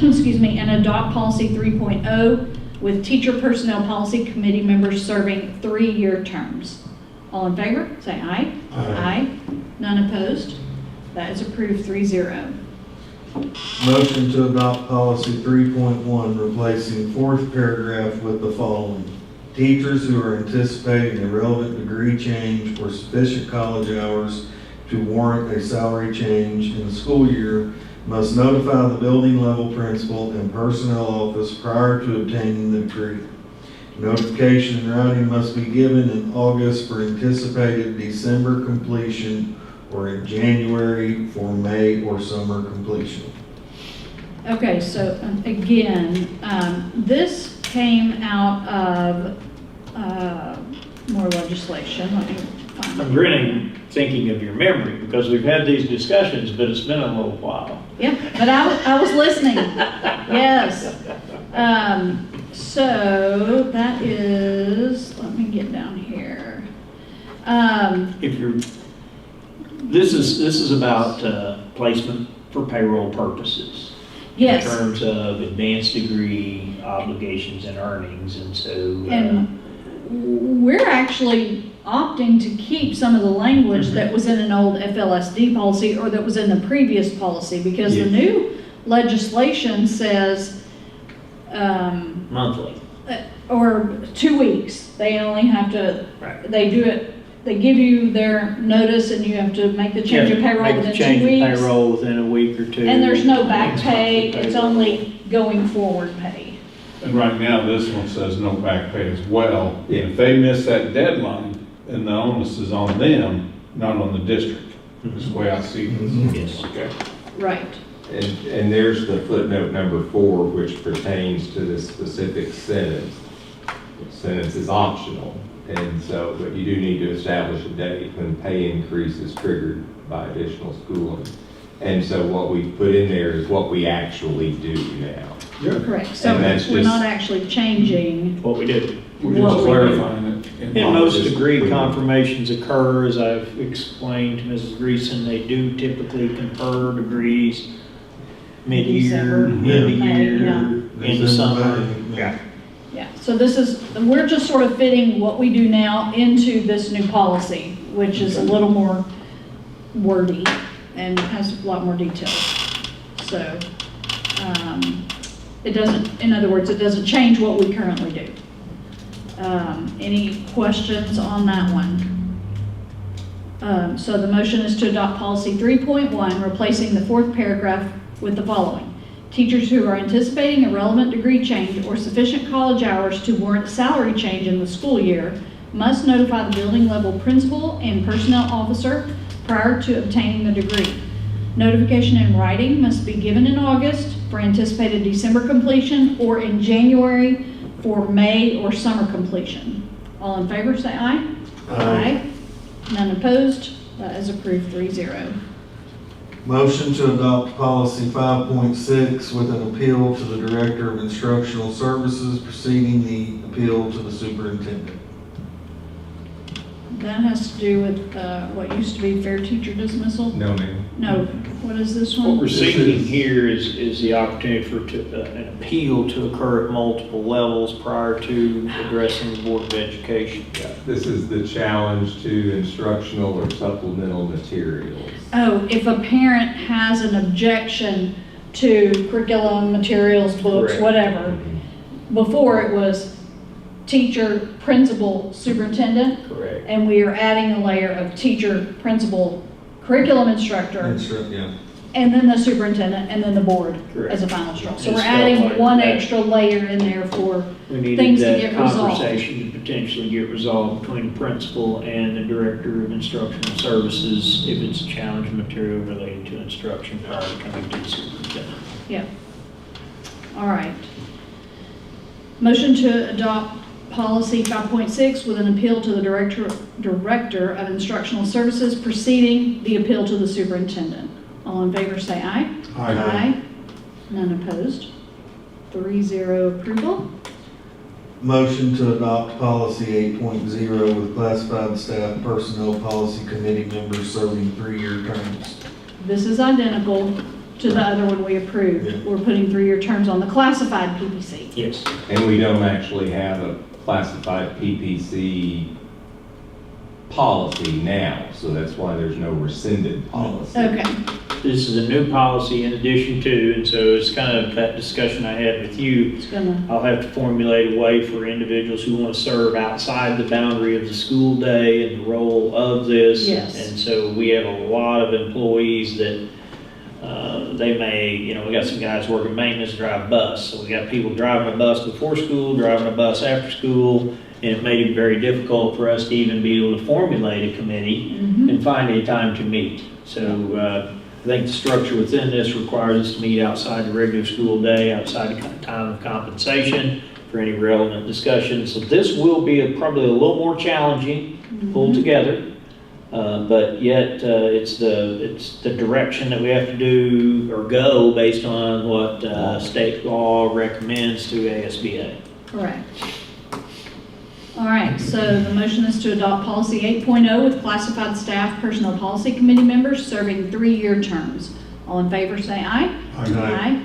excuse me, and adopt policy 3.0 with teacher personnel policy committee members serving 3-year terms. All in favor, say aye. Aye. None opposed? That is approved 3-0. Motion to adopt policy 3.1, replacing 4th paragraph with the following. Teachers who are anticipating a relevant degree change or sufficient college hours to warrant a salary change in the school year must notify the building level principal and personnel office prior to obtaining the degree. Notification in writing must be given in August for anticipated December completion or in January for May or summer completion. Okay, so again, this came out of more legislation. Let me find it. I'm really thinking of your memory, because we've had these discussions, but it's been a little while. Yeah, but I was listening. Yes. So that is, let me get down here. If you're, this is about placement for payroll purposes. Yes. In terms of advanced degree obligations and earnings, and so. And we're actually opting to keep some of the language that was in an old FLSD policy or that was in the previous policy, because the Yes. new legislation says, Monthly. or 2 weeks. They only have to, Right. they do it, they give you their notice and you have to make the change of payroll Make the within change 2 of weeks. payroll within a week or two. And there's no back It's pay, monthly it's payroll. only going forward pay. And right now, this one says no back pay as well. If they miss that deadline, then the onus is on them, not on the district. Is the way I see this. Yes. Okay. Right. And there's the footnote number 4, which pertains to this specific sentence. The sentence is optional, and so, but you do need to establish a date when pay increase is triggered by additional schooling. And so what we put in there is what we actually do now. Correct. So And that's we're just- not actually changing. What we do. We're What just we do. clarifying it. And most Just degree put it- confirmations occur, as I've explained to Mrs. Greason, they do typically confer degrees mid-year, December, end of May, year, yeah. in the December, summer. May. Yeah. Yeah, so this is, we're just sort of fitting what we do now into this new policy, which is a little more wordy and has a lot more detail. So, it doesn't, in other words, it doesn't change what we currently do. Any questions on that one? So the motion is to adopt policy 3.1, replacing the fourth paragraph with the following. Teachers who are anticipating a relevant degree change or sufficient college hours to warrant salary change in the school year must notify the building level principal and personnel officer prior to obtaining the degree. Notification in writing must be given in August for anticipated December completion or in January for May or summer completion. All in favor, say aye. Aye. None opposed. That is approved 3-0. Motion to adopt policy 5.6 with an appeal to the Director of Instructional Services preceding the appeal to the superintendent. That has to do with what used to be fair teacher dismissal? No, ma'am. No, what is this What one? we're seeking here is the opportunity for an appeal to occur at multiple levels prior to addressing the Board of Education. This is the challenge to instructional or supplemental materials. Oh, if a parent has an objection to curriculum, materials, books, Correct. whatever. Before it was teacher, principal, superintendent, Correct. and we are adding a layer of teacher, principal, curriculum instructor, Yeah. and then the superintendent, and then the board Correct. as a final straw. So Just we're felt adding like one that. extra layer in there for We needed things to that get resolved. conversation to potentially get resolved between the principal and the Director of Instructional Services if it's a challenge material related to instruction prior to coming to the superintendent. Yep. All right. Motion to adopt policy 5.6 with an appeal to the Director of Instructional Services preceding the appeal to the superintendent. All in favor say aye. Aye. None opposed. 3-0 approval. Motion to adopt policy 8.0 with classified staff personnel policy committee members serving 3-year terms. This is identical to the other one we approved. Yeah. We're putting 3-year terms on the classified PPC. Yes. And we don't actually have a classified PPC policy now, so that's why there's no rescinded policy. Okay. This is a new policy in addition to, and so it's kind of that discussion I had with you. It's gonna, I'll have to formulate a way for individuals who want to serve outside the boundary of the school day and the role of this. Yes. And so we have a lot of employees that they may, we got some guys working maintenance, drive a bus. So we got people driving a bus before school, driving a bus after school, and it made it very difficult for us to even be able to formulate a committee and find a time to meet. So I think the structure within this requires us to meet outside the regular school day, outside the time of compensation for any relevant discussion. So this will be probably a little more challenging to pull together. But yet it's the direction that we have to do or go based on what state law recommends to ASBA. correct. All right, so the motion is to adopt policy 8.0 with classified staff personnel policy committee members serving 3-year terms. All in favor say aye. Aye.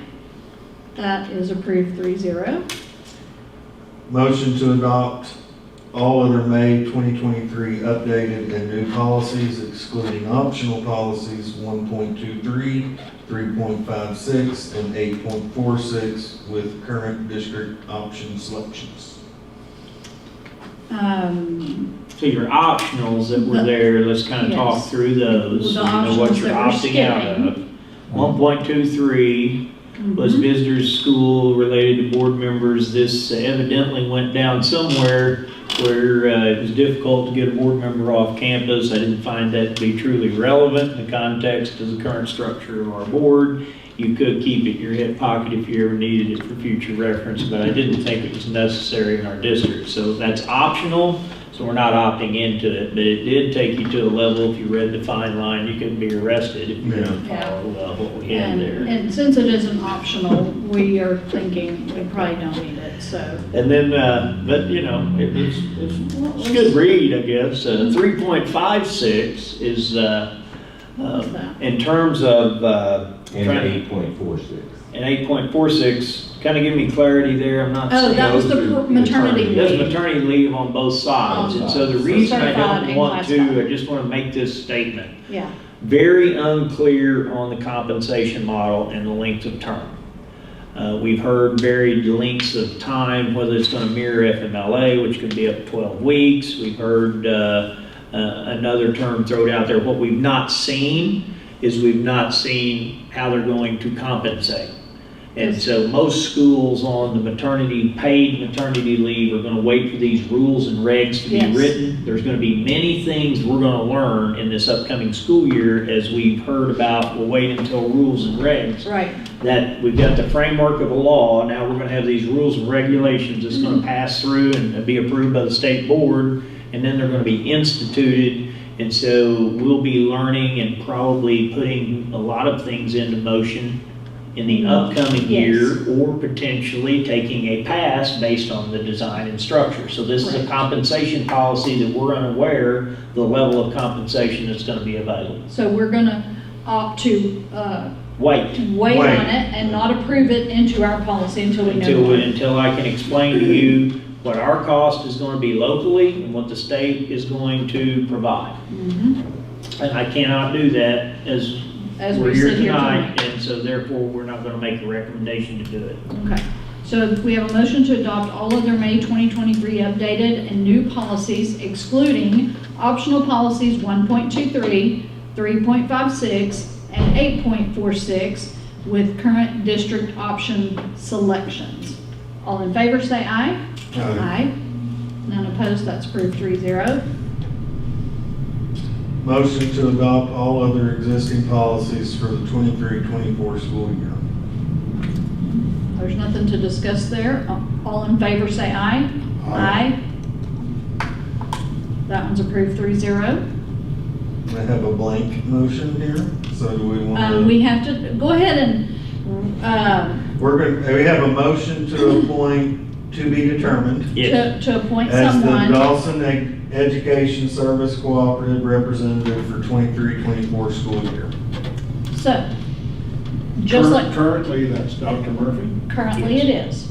That is approved 3-0. Motion to adopt all other May 2023 updated and new policies excluding optional policies 1.23, 3.56, and 8.46 with current district option selections. So your optionals that were there, let's kind of talk Yes. through those. The So you know what options you're that we're opting out skipping. of. 1.23 was Mhm. visitors school related to board members. This evidently went down somewhere where it was difficult to get a board member off campus. I didn't find that to be truly relevant in the context of the current structure of our board. You could keep it in your hip pocket if you ever needed it for future reference, but I didn't think it was necessary in our district. So that's optional, so we're not opting into it, but it did take you to a level, if you read the fine line, you could be arrested if you didn't follow what we had And, there. and since it isn't optional, we are thinking we probably don't need it, so. And then, but it's a good read, I guess. 3.56 is, What was that? in terms of, And trying- 8.46. And 8.46, kind of give me clarity there, I'm not. Oh, that was the maternity That's leave. maternity leave on both sides, and so the So reason I certified don't and want to, classified. I just want to make this statement. Yeah, Very unclear on the compensation model and the length of term. We've heard varied lengths of time, whether it's going to mirror FMLA, which could be up to 12 weeks. We've heard another term thrown out there. What we've not seen is we've not seen how they're going to compensate. And so most schools on the paid maternity leave are going to wait for these rules and regs to be Yes. written. There's going to be many things we're going to learn in this upcoming school year, as we've heard about. We'll wait until rules and regs. right. That we've got the framework of a law, now we're going to have these rules and regulations that's going to pass through and be approved by the state board, and then they're going to be instituted. And so we'll be learning and probably putting a lot of things into motion in the upcoming year, or potentially taking a pass based on the design and structure. So this is a Correct. compensation policy that we're unaware the level of compensation that's going to be available. So we're gonna opt to, Wait wait on it and not approve it into our policy until we know more. until I can explain to you what our cost is going to be locally and what the state is going to provide. Mhm. And I cannot do that as As we're we here sit here tonight, tonight. and so therefore we're not going to make a recommendation to do it. Okay, so we have a motion to adopt all of their May 2023 updated and new policies, excluding optional policies 1.23, 3.56, and 8.46, with current district option selections. All in favor, say aye. Aye. None opposed, that's approved 3-0. Motion to adopt all other existing policies for the 23-24 school year. There's nothing to discuss there. All in favor, say aye. Aye. That one's approved 3-0. I have a blank motion here, so do we want to? We have to, go ahead and, We have a motion to appoint to be determined to appoint as the someone. Dawson Education Service Cooperative Representative for 23-24 school year. So, just like Currently, that's Dr. Murphy. currently it is.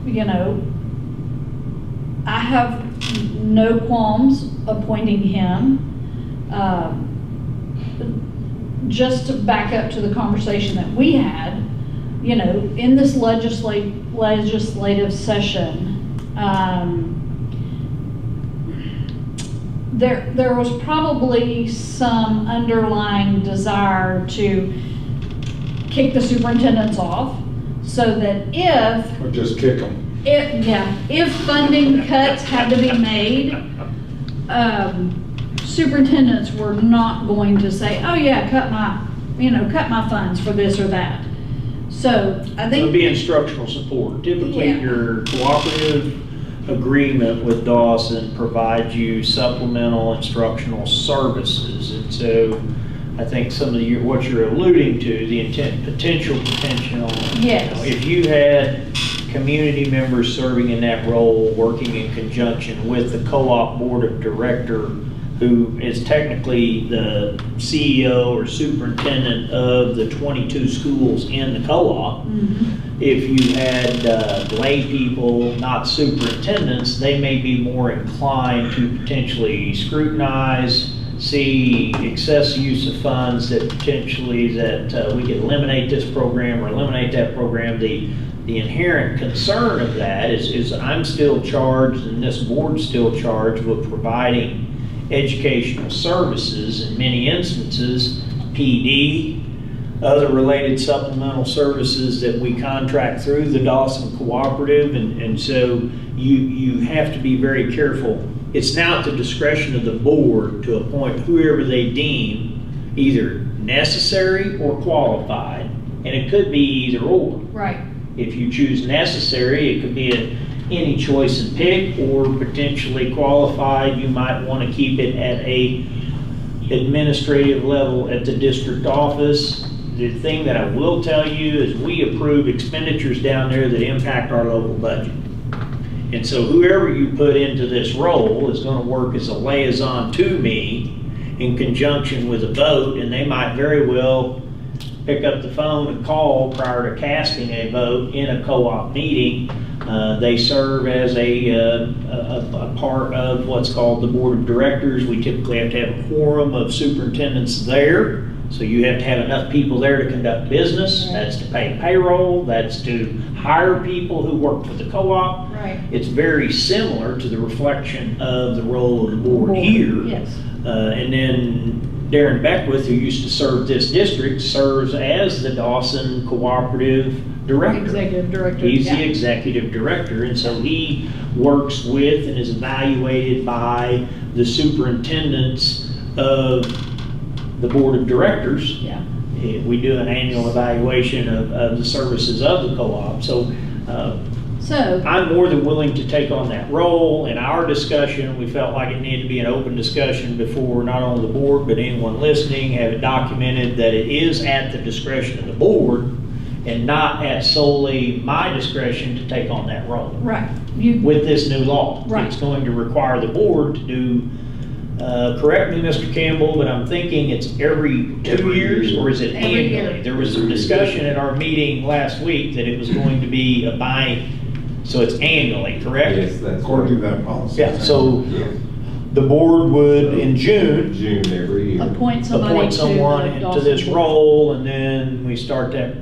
You know, I have no qualms appointing him. Just to back up to the conversation that we had, you know, in this legislative session, there was probably some underlying desire to kick the superintendents off, so that if Or just kick them. if funding cuts had to be made, superintendents were not going to say, oh yeah, cut my funds for this or that. So I It would think, be instructional support. Typically, Yeah. your cooperative agreement with Dawson provides you supplemental instructional services. And so I think some of what you're alluding to, the potential, Yes. if you had community members serving in that role, working in conjunction with the co-op board of director, who is technically the CEO or superintendent of the 22 schools in the co-op. If you had lay people, not superintendents, they may be more inclined to potentially scrutinize, see excess use of funds, that potentially we could eliminate this program or eliminate that program. The inherent concern of that is I'm still charged, and this board's still charged with providing educational services, in many instances, PD, other related supplemental services that we contract through the Dawson Cooperative, and so you have to be very careful. It's now at the discretion of the board to appoint whoever they deem either necessary or qualified, and it could be either or. right, If you choose necessary, it could be any choice and pick, or potentially qualified, you might want to keep it at a administrative level at the district office. The thing that I will tell you is we approve expenditures down there that impact our local budget. And so whoever you put into this role is going to work as a liaison to me in conjunction with a vote, and they might very well pick up the phone and call prior to casting a vote in a co-op meeting. They serve as a part of what's called the board of directors. We typically have to have a quorum of superintendents there. So you have to have enough people there to conduct business. That's to pay payroll. That's to hire people who work for the co-op. Right. It's very similar to the reflection of the role of the board here. Yes. And then Darren Beckwith, who used to serve this district, serves as the Dawson Cooperative Director. Executive director. He's yeah. the executive director, and so he works with and is evaluated by the superintendents of the board of directors. Yeah. We do an annual evaluation of the services of the co-op. So So, I'm more than willing to take on that role. In our discussion, we felt like it needed to be an open discussion before not only the board, but anyone listening, have it documented that it is at the discretion of the board and not at solely my discretion to take on that role. right, you, With this new law. Right. It's going to require the board to do, correct me, Mr. Campbell, but I'm thinking it's every 2 Every years, year. or is it Every year. annually? There was some discussion at our meeting last week that it was going to be a so it's annually, correct? Yes, that's. According to that policy. Yeah, so Yeah. the board would, in June, June every year. appoint somebody appoint to someone the into Dawson this board. role, and then we start that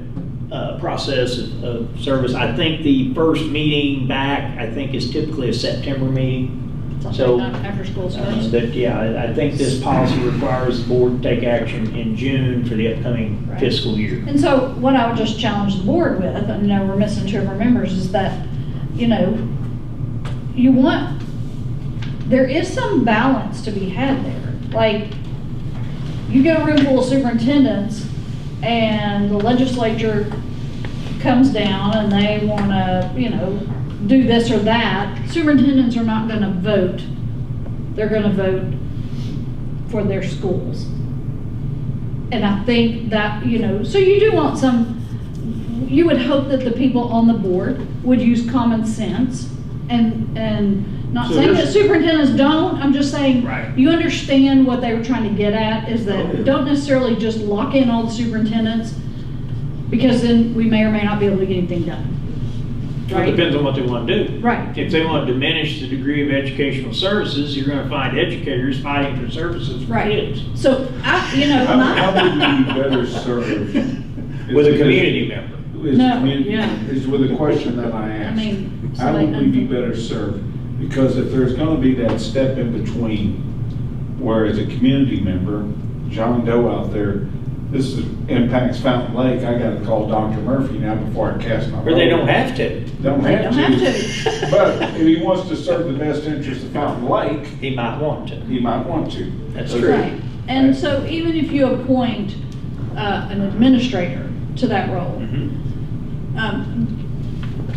process of service. I think the first meeting back, I think, is typically a September meeting. Something like that, after school starts. But yeah, I think this policy requires the board to take action in June for the upcoming Right. fiscal year. And so what I would just challenge the board with, and I know we're missing two of our members, is that, you know, there is some balance to be had there. Like, you get a room full of superintendents and the legislature comes down and they wanna, do this or that. Superintendents are not gonna vote. They're gonna vote for their schools. And I think that, so you do want you would hope that the people on the board would use common sense and not So saying that there's- superintendents don't, I'm just saying, Right. you understand what they were trying to get at, is Oh, yeah. that don't necessarily just lock in all the superintendents, because then we may or may not be able to get anything done. It Right? depends on what they want to do. Right. If they want to diminish the degree of educational services, you're going to find educators fighting for services for Right. kids. So, How would we not, be better served? With a community member. No, yeah. Is with a question that I asked. mean, so How they would we be better served? Because if there's gonna be that step in between, where as a community member, John Doe out there, impacts Fountain Lake, I gotta call Dr. Murphy now before I cast my vote. Or they don't have to. Don't They have don't to. have to. But if he wants to serve the best interest of Fountain Lake, He might want to. he might want to. That's true. Right, and so even if you appoint an administrator to that role, Mhm.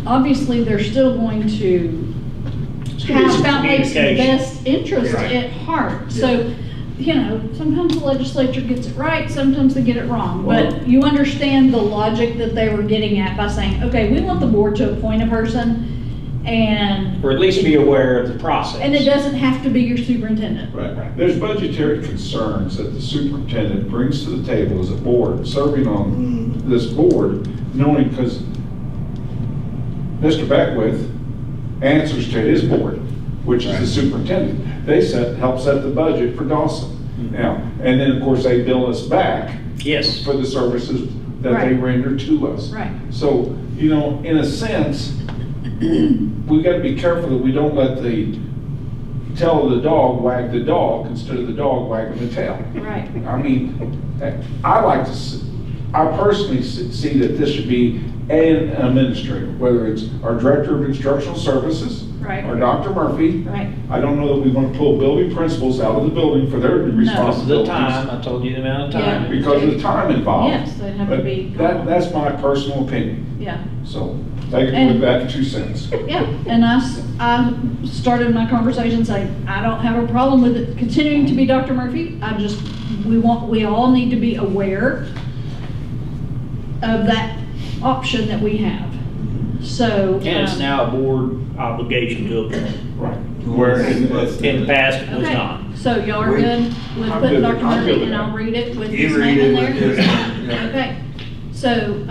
obviously they're still going to gonna be have some Fountain Lake's communication. best interest Right. at heart. So, sometimes the legislature gets it right, sometimes they get it wrong. But you understand the logic that they were getting at by saying, okay, we want the board to appoint a person, and Or at least be aware of the process. it doesn't have to be your superintendent. Right. There's budgetary concerns that the superintendent brings to the table as a board, serving on this board, knowing, because Mr. Beckwith answers to his board, which is the superintendent. They help set the budget for Dawson. Now, and then, of course, they bill us back Yes. for the services that they Right. render to us. Right. So, in a sense, we gotta be careful that we don't let the tail of the dog wag the dog instead of the dog wagging the tail. Right. I mean, I personally see that this should be an administrator, whether it's our director of instructional services, Right. or Dr. Murphy. Right. I don't know that we want to pull building principals out of the building for their Because of the responsibilities. time, I told you the amount of time. Yeah. Because of the time involved. Yes, they'd have to But be. that's my personal opinion. Yeah. So, take it And- with that 2 cents. Yeah, and I started my conversation saying, I don't have a problem with it continuing to be Dr. Murphy. We all need to be aware of that option that we have. So. And it's now a board obligation to appoint. Right. Where In the past, it was Okay, not. so y'all are good with I'm putting good. Dr. I'm good Murphy, with and that. I'll read it with You his read name in it with there? his name, yeah. Okay, So,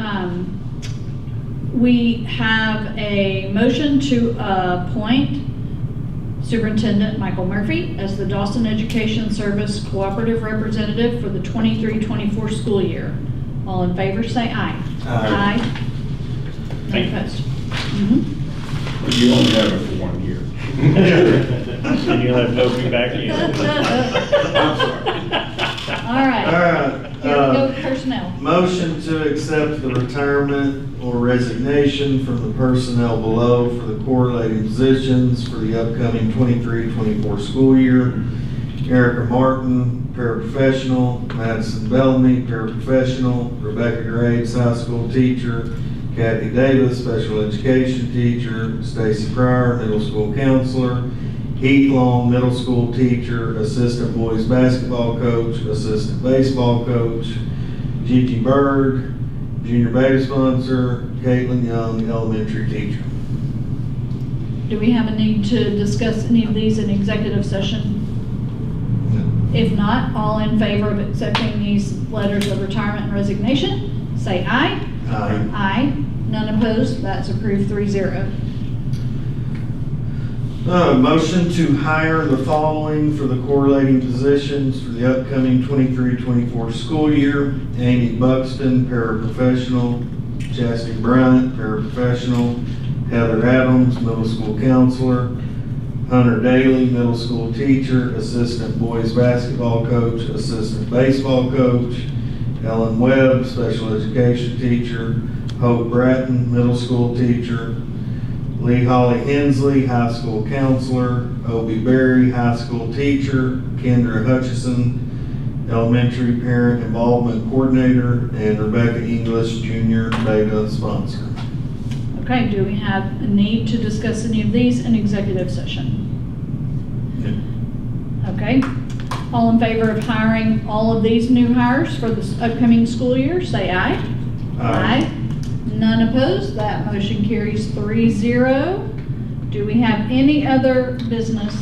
we have a motion to appoint Superintendent Michael Murphy as the Dawson Education Service Cooperative Representative for the 23-24 school year. All in favor, say aye. Aye. Any opposed? Mhm. But you only have it for 1 year. And you'll have to vote me back in. I'm sorry. All right, All right. here we go with personnel. Motion to accept the retirement or resignation from the personnel below for the correlating positions for the upcoming 23-24 school year. Erica Martin, paraprofessional. Madison Bellamy, paraprofessional. Rebecca Graves, high school teacher. Kathy Davis, special education teacher. Stacy Pryor, middle school counselor. Heath Long, middle school teacher, assistant boys basketball coach, assistant baseball coach. Gigi Bird, junior beta sponsor. Caitlin Young, elementary teacher. Do we have a need to discuss any of these in executive session? If not, all in favor of accepting these letters of retirement and resignation, say aye. Aye. Aye. None opposed, that's approved 3-0. Motion to hire the following for the correlating positions for the upcoming 23-24 school year. Amy Buxton, paraprofessional. Chastity Bryant, paraprofessional. Heather Adams, middle school counselor. Hunter Daly, middle school teacher, assistant boys basketball coach, assistant baseball coach. Ellen Webb, special education teacher. Hope Bratton, middle school teacher. Lee Holly Hensley, high school counselor. Obie Berry, high school teacher. Kendra Hutchison, elementary parent involvement coordinator. And Rebecca English, junior beta sponsor. Okay, do we have a need to discuss any of these in executive session? Okay, all in favor of hiring all of these new hires for this upcoming school year, say aye. Aye. None opposed, that motion carries 3-0. Do we have any other business?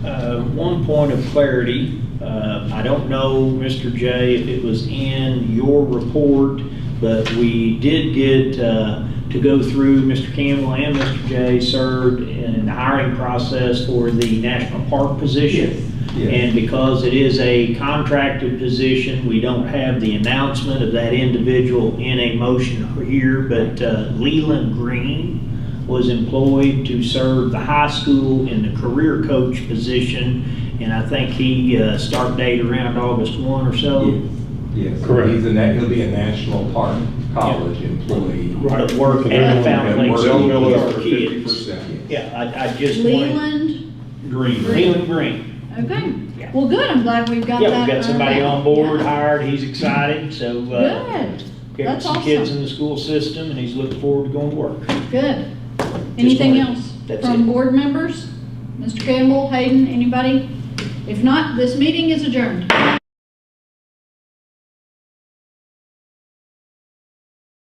One point of clarity, I don't know, Mr. J, if it was in your report, but we did get to go through, Mr. Campbell and Mr. J served in the hiring process for the national park position. Yes. And because it is a contracted position, we don't have the announcement of that individual in a motion here, but Leland Green was employed to serve the high school in the career coach position, and I think he start date around August 1 or so. Yes. Correct. He'll be a National Park College employee. Right, work at the Fountain Lake And School work with for our kids. 50%. Yeah, I just wanted. Leland? Green. Leland Green. Okay, Yeah. well, good, I'm glad we've got that. Yeah, we've got somebody ironed on out. board, Yeah. hired, he's excited, so. Good, Got that's some kids awesome. in the school system, and he's looking forward to going to work. Good. Anything wanted- else that's from it. board members? Mr. Campbell, Hayden, anybody? If not, this meeting is adjourned.